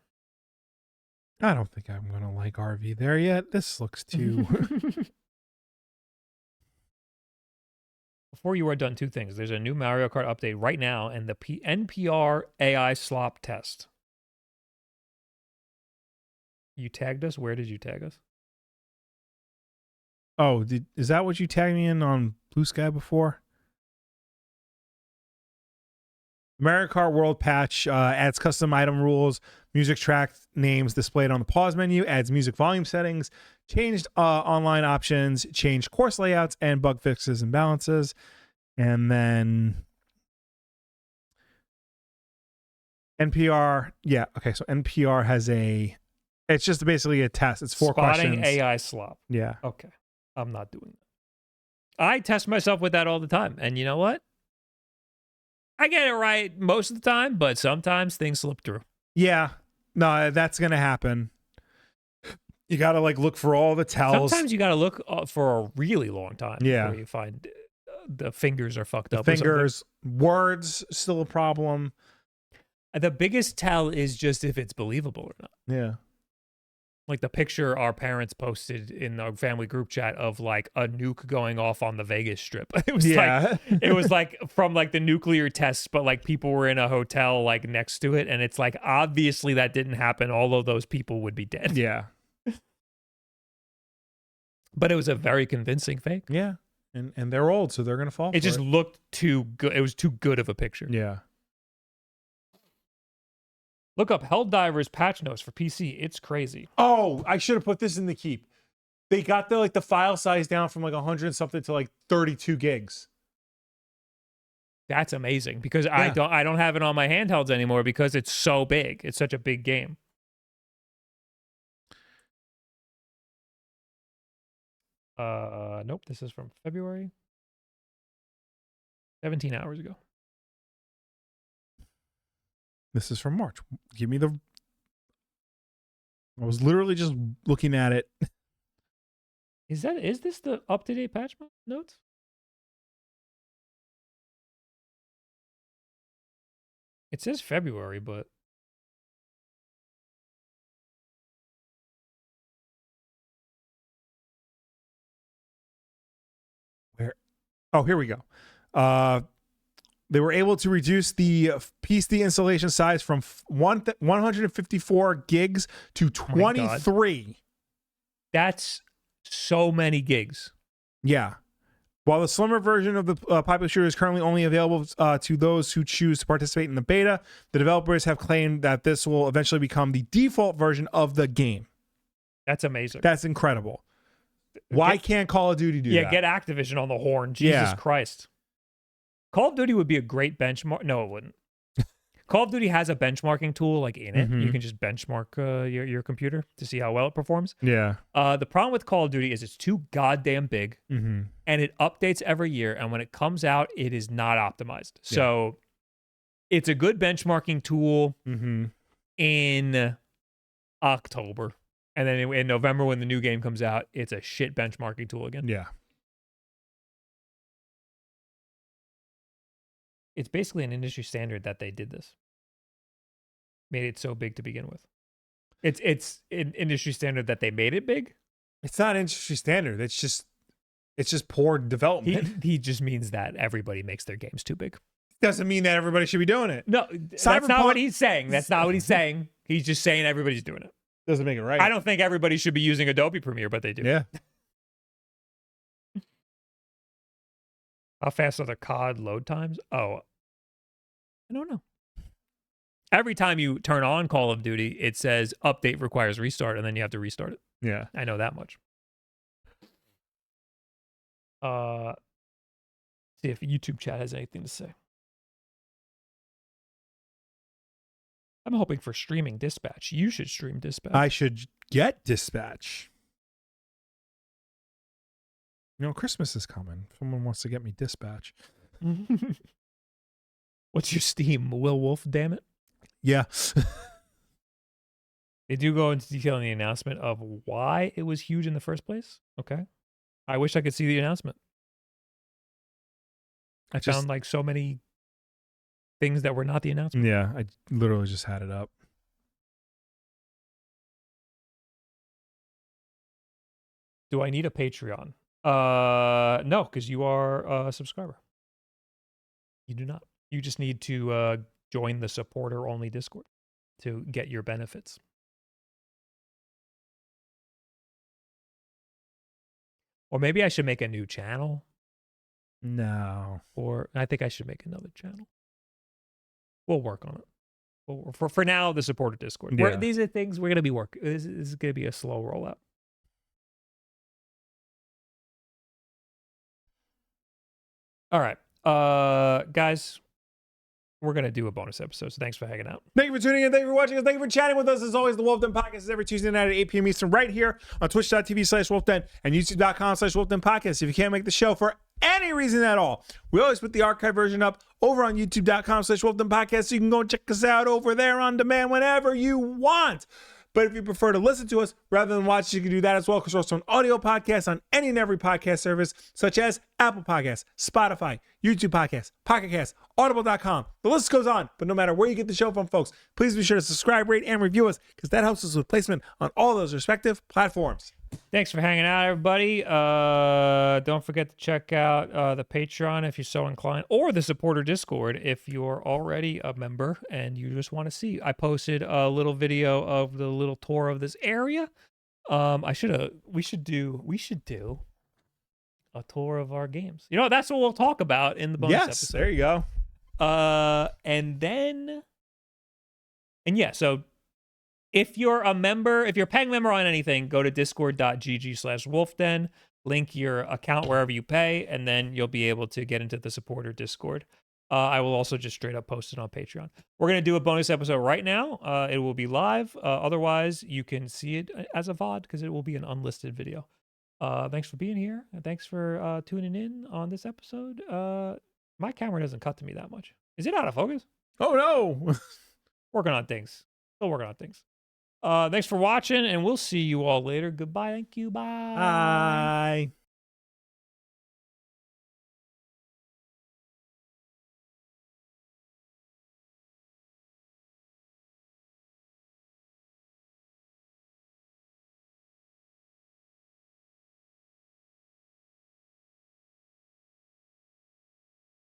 I don't think I'm going to like RV there yet. This looks too... Before you are done, two things. There's a new Mario Kart update right now and the NPR AI slop test. You tagged us? Where did you tag us? Oh, is that what you tagged me in on Blue Sky before? Mario Kart World Patch adds custom item rules, music track names displayed on the pause menu, adds music volume settings, changed online options, changed course layouts, and bug fixes and balances. And then NPR, so NPR has it's just basically a test. It's 4 Spotting questions. AI slop. Yeah. Okay. I'm not doing that. I test myself with that all the time. And you know what? I get it right most of the time, but sometimes things slip through. Yeah. No, that's going to happen. You got to like look for all the tells. Sometimes you got to look for a really long time before you find the fingers are fucked up. Fingers, words, still a problem. The biggest tell is just if it's believable or not. Yeah. Like the picture our parents posted in our family group chat of like a nuke going off on the Vegas Strip. It was like from like the nuclear tests, but like people were in a hotel like next to it, and it's like obviously that didn't happen. All of those people would be dead. Yeah. But it was a very convincing fake. Yeah. And they're old, so they're gonna fall. It just looked too good. It was too good of a picture. Yeah. Look up Helldivers patch notes for PC. It's crazy. Oh, I should have put this in the keep. They got the file size down from like 100 and something to like 32 gigs. That's amazing because I don't have it on my handhelds anymore because it's so big. It's such a big game. Nope. This is from February. 17 hours ago. This is from March. Give me the... I was literally just looking at it. Is this the up-to-date patch notes? It says February, but... Oh, here we go. They were able to reduce the PC installation size from 154 gigs to 23. That's so many gigs. Yeah. While the slimmer version of the popular shooter is currently only available to those who choose to participate in the beta, the developers have claimed that this will eventually become the default version of the game. That's amazing. That's incredible. Why can't Call of Duty do that? Yeah, get Activision on the horn. Jesus Christ. Call of Duty would be a great benchmark. No, it wouldn't. Call of Duty has a benchmarking tool like in it. You can just benchmark your computer to see how well it performs. Yeah. The problem with Call of Duty is it's too goddamn big and it updates every year. And when it comes out, it is not optimized. Yeah. So it's a good benchmarking tool in October. And then in November, when the new game comes out, it's a shit benchmarking tool again. Yeah. It's basically an industry standard that they did this. Made it so big to begin with. It's an industry standard that they made it big. It's not industry standard. It's just poor development. He just means that everybody makes their games too big. Doesn't mean that everybody should be doing it. No, that's not what he's saying. That's not what he's saying. He's just saying everybody's doing it. Doesn't make it right. I don't think everybody should be using Adobe Premiere, but they do. Yeah. How fast are the COD load times? Oh, I don't know. Every time you turn on Call of Duty, it says update requires restart, and then you have to restart it. Yeah. I know that much. See if YouTube chat has anything to say. I'm hoping for streaming Dispatch. You should stream Dispatch. I should get Dispatch. You know, Christmas is coming. Someone wants to get me Dispatch. What's your Steam? Will Wolf, damn it. Yeah. They do go into detail in the announcement of why it was huge in the first place. Okay. I wish I could see the announcement. I found like so many things that were not the announcement. Yeah, I literally just had it up. Do I need a Patreon? No, because you are a subscriber. You do not. You just need to join the supporter-only Discord to get your benefits. Or maybe I should make a new channel. No. Or I think I should make another channel. We'll work on it. For now, the supporter Discord. Yeah. These are things we're going to be working. This is going to be a slow rollout. All right. Guys, we're going to do a bonus episode, so thanks for hanging out. Thank you for tuning in. Thank you for watching us. Thank you for chatting with us. As always, the WULFF DEN Podcast is every Tuesday night at 8 p.m. Eastern right here on twitch.tv/WULFDEN and youtube.com/WULFF DEN Podcast. If you can't make the show for any reason at all, we always put the archive version up over on youtube.com/WULFF DEN Podcast, so you can go and check us out over there on demand whenever you want. But if you prefer to listen to us rather than watch, you can do that as well, because we're also an audio podcast on any and every podcast service, such as Apple Podcasts, Spotify, YouTube Podcasts, Pocket Casts, Audible.com. The list goes on. But no matter where you get the show from, folks, please be sure to subscribe, rate, and review us, because that helps us with placement on all those respective platforms. Thanks for hanging out, everybody. Don't forget to check out the Patreon if you're so inclined, or the supporter Discord if you're already a member and you just want to see. I posted a little video of the little tour of this area. We should do a tour of our games. You know, that's what we'll talk about in the bonus episode. There you go. So if you're a member, if you're a paying member on anything, go to discord.gg/wolfden, link your account wherever you pay, and then you'll be able to get into the supporter Discord. I will also just straight up post it on Patreon. We're going to do a bonus episode right now. It will be live. Otherwise, you can see it as a VOD because it will be an unlisted video. Thanks for being here. And thanks for tuning in on this episode. My camera doesn't cut to me that much. Is it out of focus? Oh, no. Working on things. Still working on things. Thanks for watching, and we'll see you all later. Goodbye. Thank you. Bye. Bye.